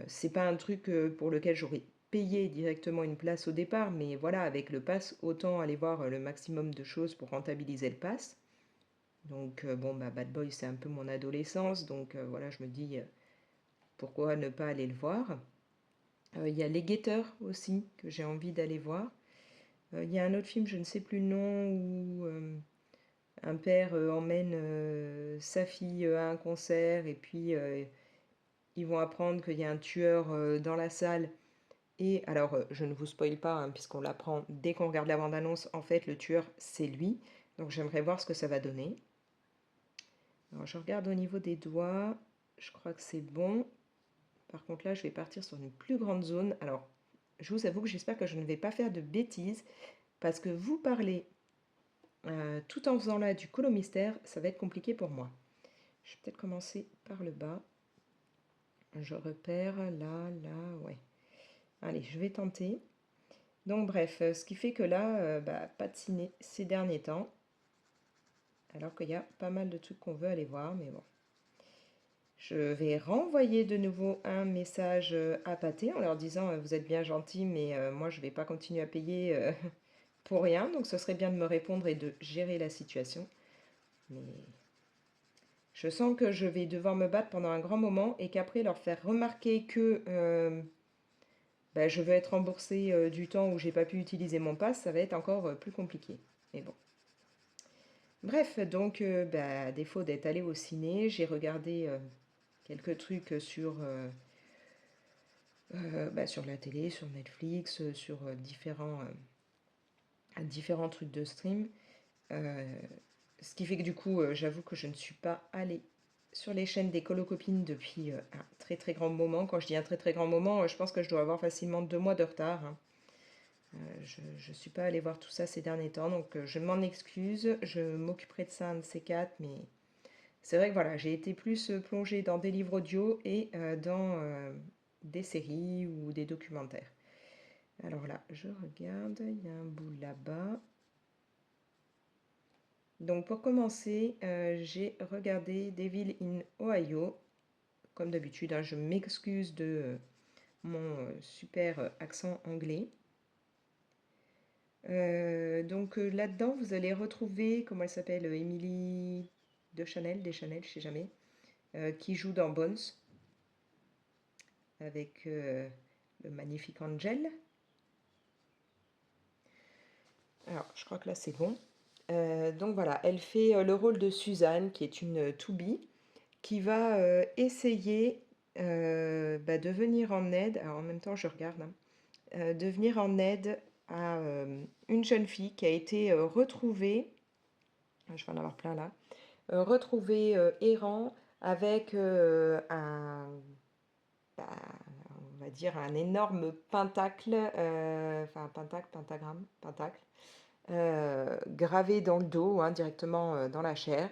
[SPEAKER 1] C'est pas un truc pour lequel j'aurais payé directement une place au départ, mais voilà, avec le pass, autant aller voir le maximum de choses pour rentabiliser le pass. Donc, bon, bah, Bad Boy, c'est un peu mon adolescence, donc voilà, je me dis, pourquoi ne pas aller le voir. Il y a Les Guetteurs aussi, que j'ai envie d'aller voir. Il y a un autre film, je ne sais plus le nom, où un père emmène sa fille à un concert, et puis ils vont apprendre qu'il y a un tueur dans la salle, Et alors, je ne vous spoile pas, hein, puisqu'on l'apprend dès qu'on regarde la bande-annonce, en fait, le tueur, c'est lui. Donc j'aimerais voir ce que ça va donner. Alors je regarde au niveau des doigts, je crois que c'est bon. Par contre là, je vais partir sur une plus grande zone. Alors, je vous avoue que j'espère que je ne vais pas faire de bêtises, parce que vous parler tout en faisant là du colo mystère, ça va être compliqué pour moi. Je vais peut-être commencer par le bas. Je repère là, là, ouais. Allez, je vais tenter. Donc bref, ce qui fait que là, pas de ciné ces derniers temps. Alors qu'il y a pas mal de trucs qu'on veut aller voir, mais bon. Je vais renvoyer de nouveau un message à Pathé en leur disant vous êtes bien gentils, mais moi je ne vais pas continuer à payer pour rien, donc ce serait bien de me répondre et de gérer la situation. Mais je sens que je vais devoir me battre pendant un grand moment et qu'après leur faire remarquer que je veux être remboursé du temps où j'ai pas pu utiliser mon pass, ça va être encore plus compliqué. Mais bon. Bref, donc à défaut d'être allé au ciné, j'ai regardé quelques trucs sur la télé, sur Netflix, sur différents trucs de stream. Euh, Ce qui fait que du coup, j'avoue que je ne suis pas allée sur les chaînes des colocopines depuis un très très grand moment. Quand je dis un très très grand moment, je pense que je dois avoir facilement 2 mois de retard, hein. Je ne suis pas allée voir tout ça ces derniers temps, donc je m'en excuse. Je m'occuperai de ça un de ces quatre, mais c'est vrai que voilà, j'ai été plus plongée dans des livres audio et dans des séries ou des documentaires. Alors là, je regarde, il y a un bout là-bas. Donc pour commencer, j'ai regardé Devil in Ohio. Comme d'habitude, hein, je m'excuse de mon super accent anglais. Donc là-dedans, vous allez retrouver, comment elle s'appelle, Emily Deschanel, je sais jamais, qui joue dans Bones avec le magnifique Angel. Alors, je crois que là c'est bon. Donc voilà, elle fait le rôle de Suzanne, qui est une to-be, qui va essayer de venir en aide. Alors en même temps, je regarde, hein, de venir en aide à une jeune fille qui a été retrouvée. Je vais en avoir plein là. Retrouvée errant avec bah, on va dire un énorme pentacle, pentacle, gravé dans le dos, hein, directement dans la chair.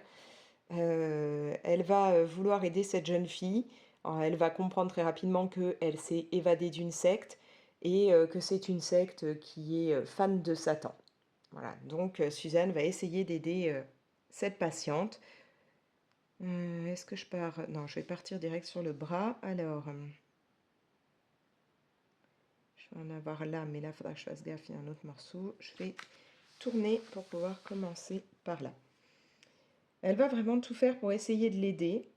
[SPEAKER 1] Elle va vouloir aider cette jeune fille. Alors, elle va comprendre très rapidement qu'elle s'est évadée d'une secte et que c'est une secte qui est fan de Satan. Voilà, donc Suzanne va essayer d'aider cette patiente. Est-ce que je pars? Non, je vais partir direct sur le bras. Alors, je vais en avoir là, mais là, il faudra que je fasse gaffe, il y a un autre morceau. Je vais tourner pour pouvoir commencer par là. Elle va vraiment tout faire pour essayer de l'aider,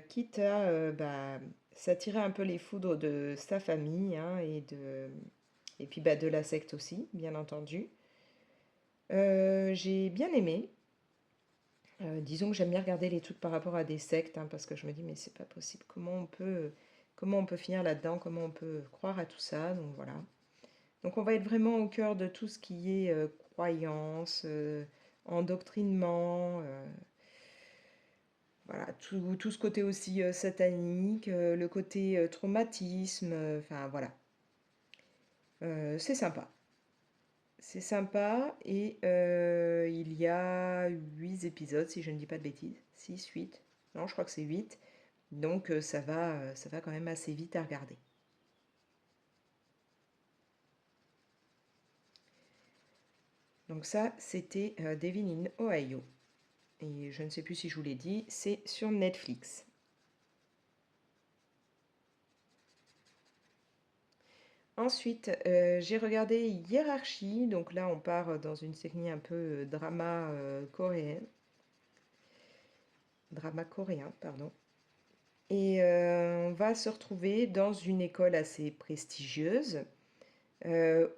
[SPEAKER 1] quitte à s'attirer un peu les foudres de sa famille, hein, et puis de la secte aussi, bien entendu. J'ai bien aimé. Disons que j'aime bien regarder les trucs par rapport à des sectes, hein, parce que je me dis, mais c'est pas possible. Comment on peut finir là-dedans? Comment on peut croire à tout ça? Donc voilà. Donc on va être vraiment au cœur de tout ce qui est croyance, endoctrinement, voilà, tout ce côté aussi satanique, le côté traumatisme, enfin voilà. C'est sympa. C'est sympa et il y a 8 épisodes, si je ne dis pas de bêtises. 6, 8. Non, je crois que c'est 8. Donc ça va quand même assez vite à regarder. Donc ça, c'était Devil in Ohio. Et je ne sais plus si je vous l'ai dit, c'est sur Netflix. Ensuite, j'ai regardé Hiérarchie. Donc là, on part dans une série un peu drama coréen. Drama coréen, pardon. Et on va se retrouver dans une école assez prestigieuse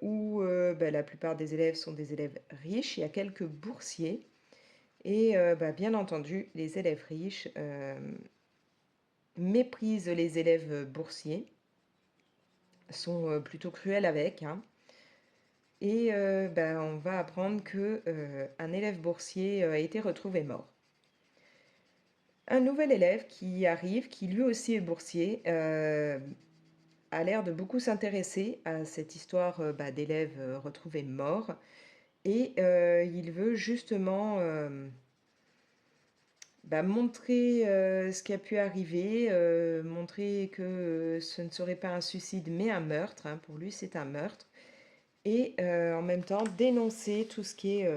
[SPEAKER 1] où la plupart des élèves sont des élèves riches. Il y a quelques boursiers. Et bien entendu, les élèves riches méprisent les élèves boursiers. sont plutôt cruels avec, hein. Et ben, on va apprendre que un élève boursier a été retrouvé mort. Un nouvel élève qui arrive, qui lui aussi est boursier, a l'air de beaucoup s'intéresser à cette histoire bah, d'élève retrouvé mort. Et il veut justement bah, montrer ce qui a pu arriver, montrer que ce ne serait pas un suicide mais un meurtre, hein. Pour lui, c'est un meurtre. Et en même temps, dénoncer tout ce qui est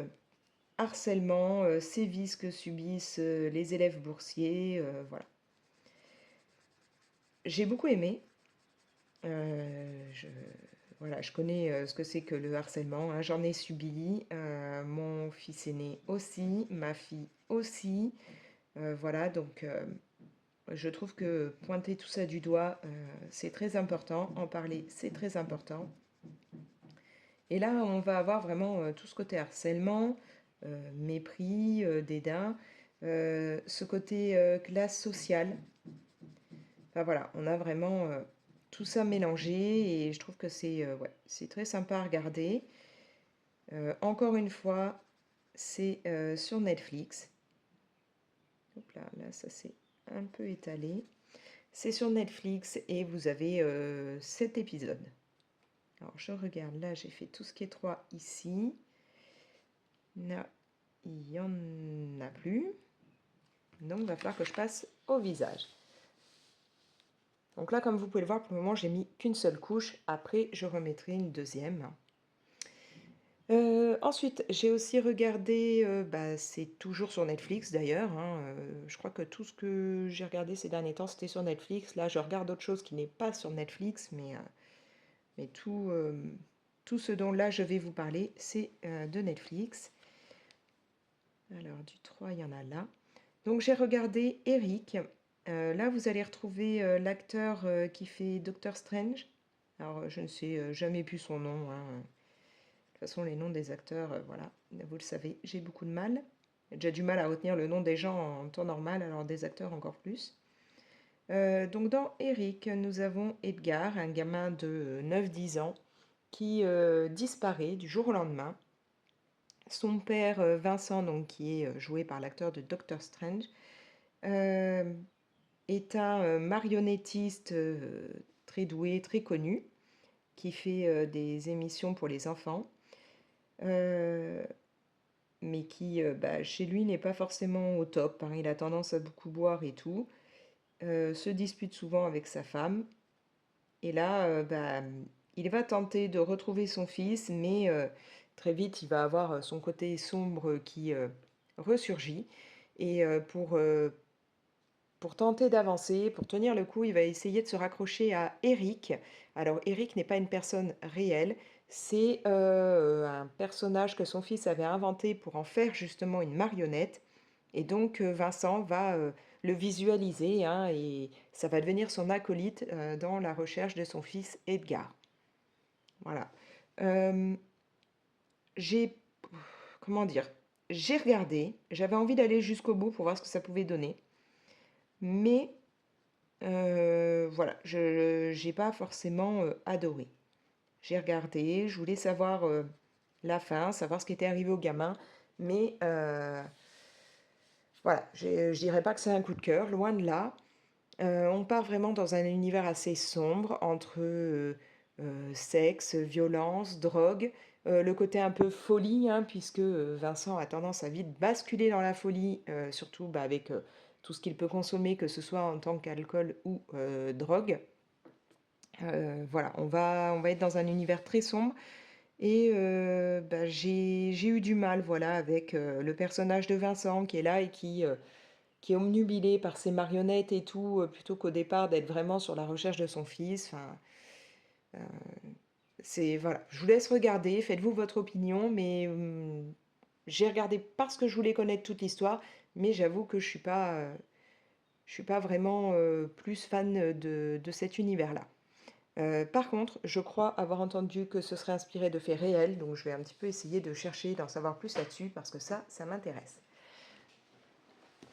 [SPEAKER 1] harcèlement, sévices que subissent les élèves boursiers, voilà. J'ai beaucoup aimé. Je, voilà, je connais ce que c'est que le harcèlement, hein. J'en ai subi. Mon fils aîné aussi, ma fille aussi. Voilà, donc je trouve que pointer tout ça du doigt, c'est très important. En parler, c'est très important. Et là, on va avoir vraiment tout ce côté harcèlement, mépris, dédain, ce côté classe sociale. Enfin voilà, on a vraiment tout ça mélangé et je trouve que ouais, c'est très sympa à regarder. Encore une fois, c'est sur Netflix. Hop là, là, ça s'est un peu étalé. C'est sur Netflix et vous avez 7 épisodes. Alors je regarde, là j'ai fait tout ce qui est 3 ici. Là, il n'y en a plus. Donc il va falloir que je passe au visage. Donc là, comme vous pouvez le voir, pour le moment, j'ai mis qu'une seule couche. Après, je remettrai une deuxième. Ensuite, j'ai aussi regardé, bah, c'est toujours sur Netflix d'ailleurs, hein, je crois que tout ce que j'ai regardé ces derniers temps, c'était sur Netflix. Là, je regarde autre chose qui n'est pas sur Netflix, mais tout ce dont là je vais vous parler, c'est de Netflix. Alors, du 3, il y en a là. Donc, j'ai regardé Eric. Là, vous allez retrouver l'acteur qui fait Doctor Strange. Alors, je ne sais jamais plus son nom, hein. De toute façon, les noms des acteurs, voilà, vous le savez, j'ai beaucoup de mal. J'ai déjà du mal à retenir le nom des gens en temps normal, alors des acteurs encore plus. Donc dans Eric, nous avons Edgar, un gamin de 9-10 ans, qui disparaît du jour au lendemain. Son père, Vincent, donc, qui est joué par l'acteur de Doctor Strange, est un marionnettiste très doué, très connu, qui fait des émissions pour les enfants. Mais qui, bah, chez lui, n'est pas forcément au top, hein. Il a tendance à beaucoup boire et tout, se dispute souvent avec sa femme. Et là, bah, il va tenter de retrouver son fils, mais très vite, il va avoir son côté sombre qui ressurgit. Et pour tenter d'avancer, pour tenir le coup, il va essayer de se raccrocher à Eric. Alors, Eric n'est pas une personne réelle, c'est un personnage que son fils avait inventé pour en faire justement une marionnette. Et donc, Vincent va le visualiser, hein, et ça va devenir son acolyte dans la recherche de son fils Edgar. Voilà. Euh, j'ai... Comment dire? J'ai regardé, j'avais envie d'aller jusqu'au bout pour voir ce que ça pouvait donner. Mais voilà, je n'ai pas forcément adoré. J'ai regardé, je voulais savoir la fin, savoir ce qui était arrivé au gamin, mais voilà, je dirais pas que c'est un coup de cœur, loin de là. On part vraiment dans un univers assez sombre entre sexe, violence, drogue, le côté un peu folie, hein, puisque Vincent a tendance à vite basculer dans la folie, surtout bah, avec tout ce qu'il peut consommer, que ce soit en tant qu'alcool ou drogue. Voilà, on va être dans un univers très sombre et bah, j'ai eu du mal voilà, avec le personnage de Vincent qui est là et qui est omnubilé par ses marionnettes et tout, plutôt qu'au départ d'être vraiment sur la recherche de son fils. Enfin, c'est voilà, je vous laisse regarder, faites-vous votre opinion, mais j'ai regardé parce que je voulais connaître toute l'histoire, mais j'avoue que je suis pas vraiment plus fan de cet univers-là. Par contre, je crois avoir entendu que ce serait inspiré de faits réels, donc je vais un petit peu essayer de chercher, d'en savoir plus là-dessus, parce que ça m'intéresse.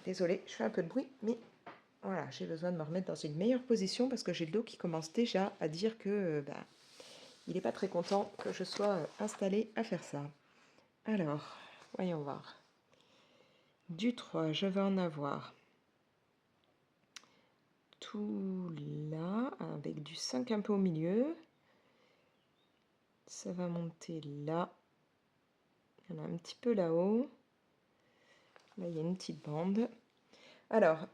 [SPEAKER 1] Désolée, je fais un peu de bruit, mais Voilà, j'ai besoin de me remettre dans une meilleure position parce que j'ai le dos qui commence déjà à dire que il n'est pas très content que je sois installée à faire ça. Alors, voyons voir. Du 3, je vais en avoir tout là, avec du 5 un peu au milieu. Ça va monter là. Il y en a un petit peu là-haut. Là, il y a une petite bande. Alors,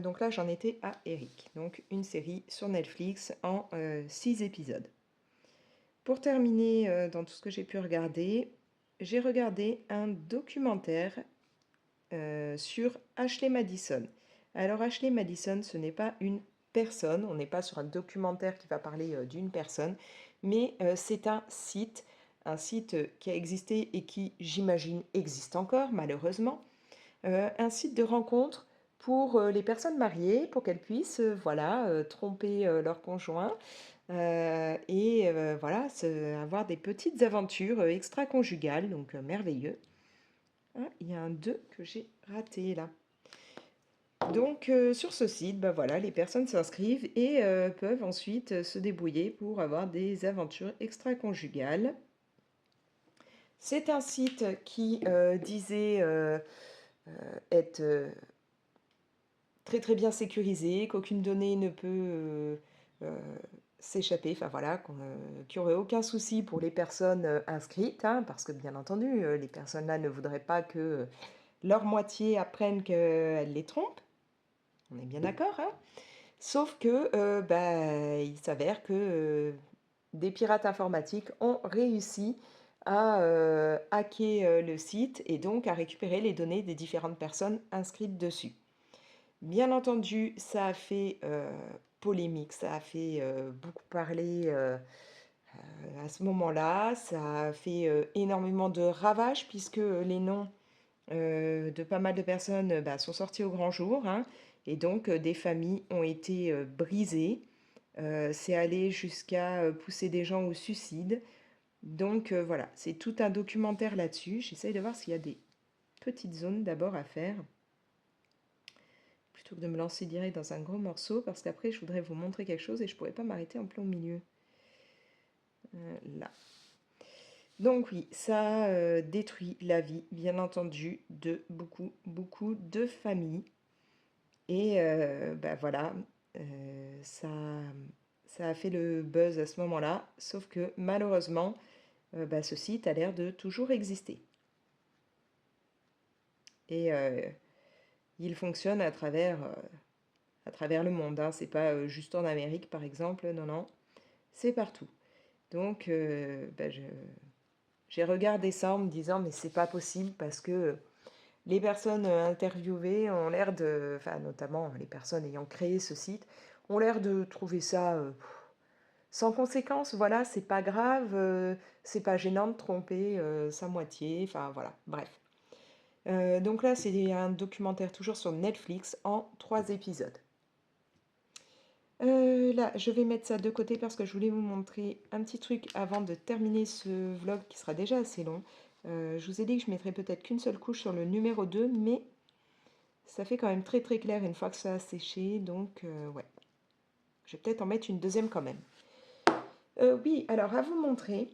[SPEAKER 1] donc là, j'en étais à Eric. Donc, une série sur Netflix en 6 épisodes. Pour terminer dans tout ce que j'ai pu regarder, j'ai regardé un documentaire sur Ashley Madison. Alors, Ashley Madison, ce n'est pas une personne. On n'est pas sur un documentaire qui va parler d'une personne, mais c'est un site qui a existé et qui, j'imagine, existe encore, malheureusement. Un site de rencontre pour les personnes mariées, pour qu'elles puissent voilà, tromper leur conjoint et voilà, avoir des petites aventures extra-conjugales, donc merveilleux. Ah, il y a un 2 que j'ai raté là. Donc sur ce site, bah, voilà, les personnes s'inscrivent et peuvent ensuite se débrouiller pour avoir des aventures extra-conjugales. C'est un site qui disait être très très bien sécurisé, qu'aucune donnée ne peut s'échapper, enfin voilà, qu'il n'y aurait aucun souci pour les personnes inscrites, hein, parce que bien entendu, les personnes-là ne voudraient pas que leur moitié apprenne qu'elles les trompent, on est bien d'accord, hein. Sauf que il s'avère que des pirates informatiques ont réussi à hacker le site et donc à récupérer les données des différentes personnes inscrites dessus. Bien entendu, ça a fait polémique, ça a fait beaucoup parler à ce moment-là, ça a fait énormément de ravages puisque les noms de pas mal de personnes sont sortis au grand jour, hein, et donc des familles ont été brisées. C'est allé jusqu'à pousser des gens au suicide. Donc voilà, c'est tout un documentaire là-dessus. J'essaye de voir s'il y a des petites zones d'abord à faire plutôt que de me lancer direct dans un gros morceau, parce qu'après je voudrais vous montrer quelque chose et je pourrais pas m'arrêter en plein milieu. Là. Donc oui, ça détruit la vie, bien entendu, de beaucoup de familles. Et voilà, ça a fait le buzz à ce moment-là, sauf que malheureusement, ce site a l'air de toujours exister. Et il fonctionne à travers le monde, hein. C'est pas juste en Amérique, par exemple, non, non, c'est partout. Donc, j'ai regardé ça en me disant, mais c'est pas possible parce que les personnes interviewées ont l'air de, enfin, notamment les personnes ayant créé ce site, ont l'air de trouver ça sans conséquence. Voilà, c'est pas grave, c'est pas gênant de tromper sa moitié, enfin voilà, bref. Donc là, c'est un documentaire toujours sur Netflix en 3 épisodes. Là, je vais mettre ça de côté parce que je voulais vous montrer un petit truc avant de terminer ce vlog qui sera déjà assez long. Je vous ai dit que je mettrais peut-être qu'une seule couche sur le numéro 2, mais ça fait quand même très très clair une fois que ça a séché, donc ouais. Je vais peut-être en mettre une deuxième quand même. Oui, alors à vous montrer,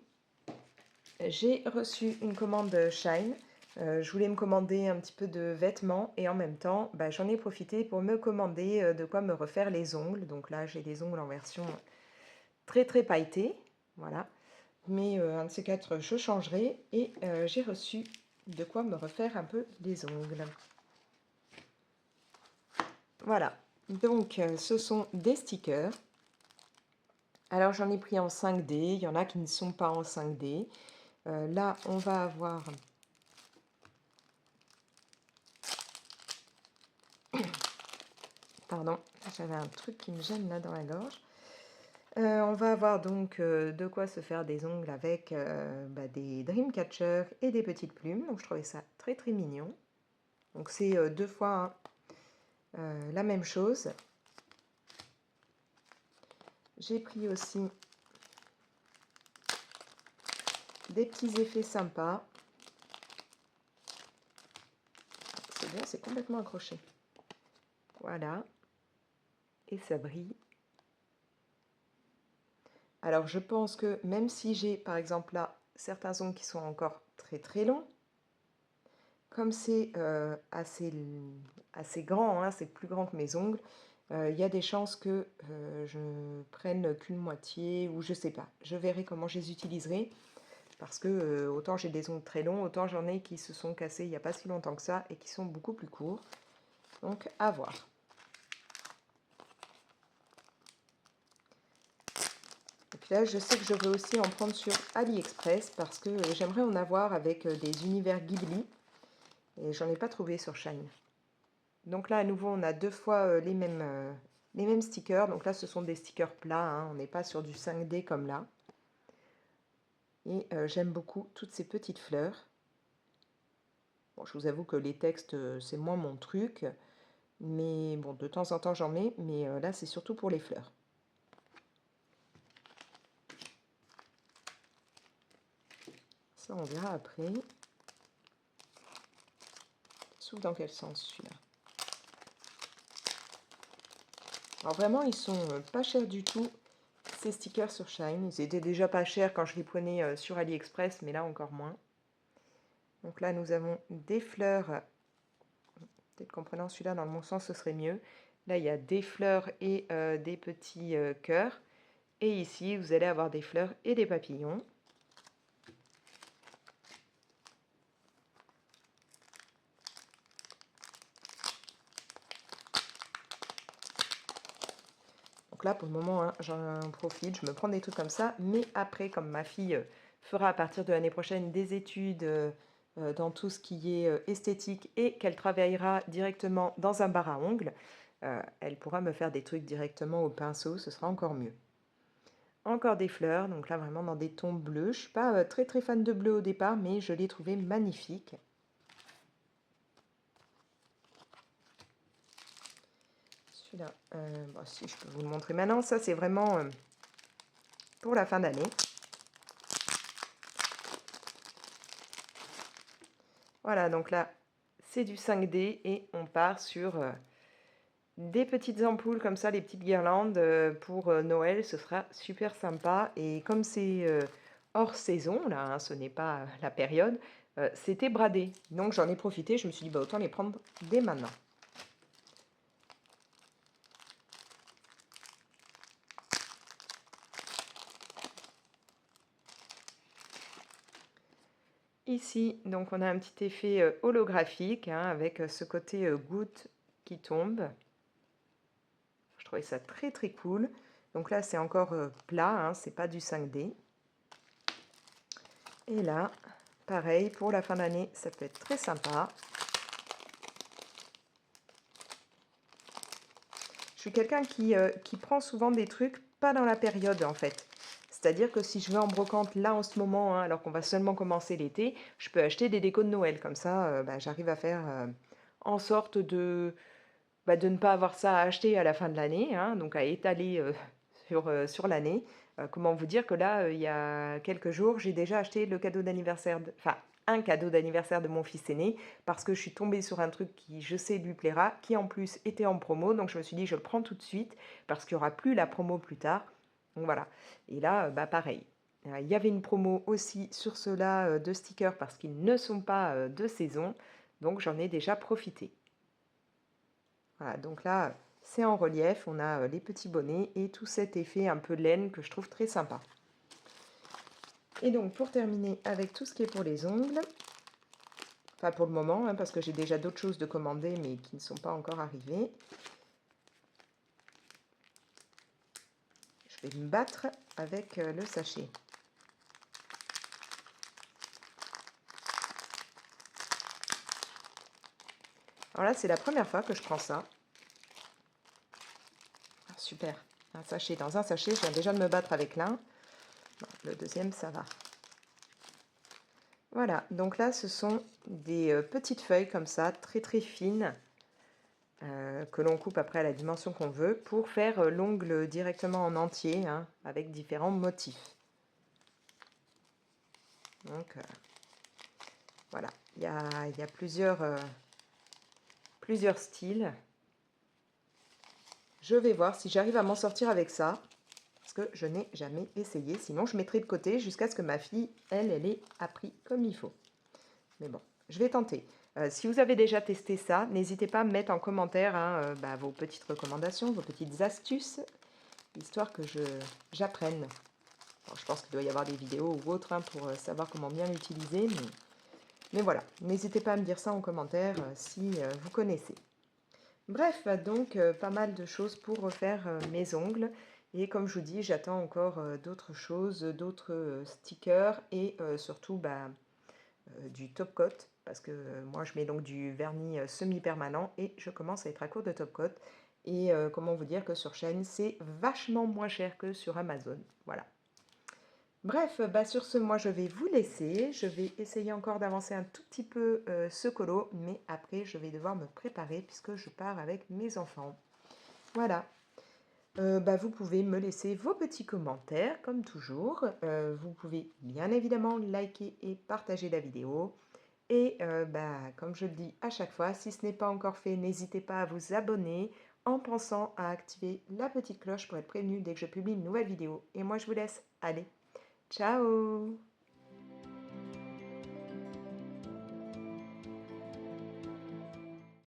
[SPEAKER 1] j'ai reçu une commande Shine. Je voulais me commander un petit peu de vêtements et en même temps, j'en ai profité pour me commander de quoi me refaire les ongles. Donc là, j'ai les ongles en version très très pailletée, voilà. Mais un de ces quatre, je changerai et j'ai reçu de quoi me refaire un peu les ongles. Voilà, donc ce sont des stickers. Alors j'en ai pris en 5D, il y en a qui ne sont pas en 5D. Là, on va avoir pardon, j'avais un truc qui me gêne là dans la gorge. On va avoir donc de quoi se faire des ongles avec des Dreamcatcher et des petites plumes. Donc je trouvais ça très très mignon. Donc c'est 2 fois la même chose. J'ai pris aussi des petits effets sympas. C'est bien, c'est complètement accroché. Voilà. et ça brille. Alors je pense que même si j'ai par exemple là certains ongles qui sont encore très très longs, comme c'est assez grand, hein, c'est plus grand que mes ongles, il y a des chances que je prenne qu'une moitié ou je sais pas. Je verrai comment je les utiliserai parce que autant j'ai des ongles très longs, autant j'en ai qui se sont cassés il n'y a pas si longtemps que ça et qui sont beaucoup plus courts. Donc à voir. Et puis là, je sais que je veux aussi en prendre sur AliExpress parce que j'aimerais en avoir avec des univers Ghibli et j'en ai pas trouvé sur Shine. Donc là, à nouveau, on a deux fois les mêmes stickers. Donc là, ce sont des stickers plats, hein. On n'est pas sur du 5D comme là. Et j'aime beaucoup toutes ces petites fleurs. Bon, je vous avoue que les textes, c'est moins mon truc. Mais bon, de temps en temps, j'en mets. Mais là, c'est surtout pour les fleurs. Ça, on verra après. S'ouvre dans quel sens, celui-là? Alors vraiment, ils sont pas chers du tout, ces stickers sur Shine. Ils étaient déjà pas chers quand je les prenais sur AliExpress, mais là encore moins. Donc là, nous avons des fleurs. Peut-être qu'en prenant celui-là dans le bon sens, ce serait mieux. Là, il y a des fleurs et des petits cœurs. Et ici, vous allez avoir des fleurs et des papillons. Donc là, pour le moment, hein, j'en profite, je me prends des trucs comme ça. Mais après, comme ma fille fera à partir de l'année prochaine des études dans tout ce qui est esthétique et qu'elle travaillera directement dans un bar à ongles, elle pourra me faire des trucs directement au pinceau, ce sera encore mieux. Encore des fleurs, donc là vraiment dans des tons bleus. Je ne suis pas très très fan de bleu au départ, mais je l'ai trouvé magnifique. Celui-là, bon, si je peux vous le montrer maintenant, ça c'est vraiment pour la fin d'année. Voilà, donc là c'est du 5D et on part sur des petites ampoules comme ça, les petites guirlandes pour Noël, ce sera super sympa. Et comme c'est hors saison, là, hein, ce n'est pas la période, c'était bradé. Donc j'en ai profité, je me suis dit, bah, autant les prendre dès maintenant. Ici, donc on a un petit effet holographique hein, avec ce côté goutte qui tombe. Je trouvais ça très très cool. Donc là, c'est encore plat, hein, c'est pas du 5D. Et là, pareil, pour la fin d'année, ça peut être très sympa. Je suis quelqu'un qui prend souvent des trucs pas dans la période en fait. C'est-à-dire que si je vais en brocante là en ce moment, hein, alors qu'on va seulement commencer l'été, je peux acheter des décos de Noël. Comme ça, bah, j'arrive à faire en sorte de ne pas avoir ça à acheter à la fin de l'année, hein, donc à étaler sur l'année. Comment vous dire que là, il y a quelques jours, j'ai déjà acheté le cadeau d'anniversaire, enfin un cadeau d'anniversaire de mon fils aîné, parce que je suis tombée sur un truc qui, je sais, lui plaira, qui en plus était en promo, donc je me suis dit, je le prends tout de suite, parce qu'il n'y aura plus la promo plus tard. Donc voilà. Et là, bah pareil. Il y avait une promo aussi sur ceux-là de stickers, parce qu'ils ne sont pas de saison, donc j'en ai déjà profité. Voilà, donc là, c'est en relief, on a les petits bonnets et tout cet effet un peu laine que je trouve très sympa. Et donc, pour terminer avec tout ce qui est pour les ongles, enfin pour le moment, hein, parce que j'ai déjà d'autres choses de commander, mais qui ne sont pas encore arrivées. Je vais me battre avec le sachet. Alors là, c'est la première fois que je prends ça. Ah, super, un sachet dans un sachet, je viens déjà de me battre avec l'un. Le deuxième, ça va. Voilà, donc là, ce sont des petites feuilles comme ça, très très fines, que l'on coupe après à la dimension qu'on veut, pour faire l'ongle directement en entier, hein, avec différents motifs. Donc, voilà, il y a plusieurs styles. Je vais voir si j'arrive à m'en sortir avec ça, parce que je n'ai jamais essayé. Sinon, je mettrai de côté jusqu'à ce que ma fille, elle ait appris comme il faut. Mais bon, je vais tenter. Si vous avez déjà testé ça, n'hésitez pas à me mettre en commentaire hein, vos petites recommandations, vos petites astuces, histoire que j'apprenne. Bon, je pense qu'il doit y avoir des vidéos ou autres hein, pour savoir comment bien l'utiliser. Mais voilà, n'hésitez pas à me dire ça en commentaire si vous connaissez. Bref, donc pas mal de choses pour refaire mes ongles. Et comme je vous dis, j'attends encore d'autres choses, d'autres stickers et surtout du top coat. Parce que moi, je mets donc du vernis semi-permanent et je commence à être à court de top coat. Et comment vous dire que sur chaîne, c'est vachement moins cher que sur Amazon. Voilà. Bref, sur ce, moi je vais vous laisser. Je vais essayer encore d'avancer un tout petit peu ce colo, mais après je vais devoir me préparer puisque je pars avec mes enfants. Voilà. Vous pouvez me laisser vos petits commentaires comme toujours. Vous pouvez bien évidemment liker et partager la vidéo. Et comme je le dis à chaque fois, si ce n'est pas encore fait, n'hésitez pas à vous abonner en pensant à activer la petite cloche pour être prévenu dès que je publie une nouvelle vidéo. Et moi je vous laisse. Allez, ciao!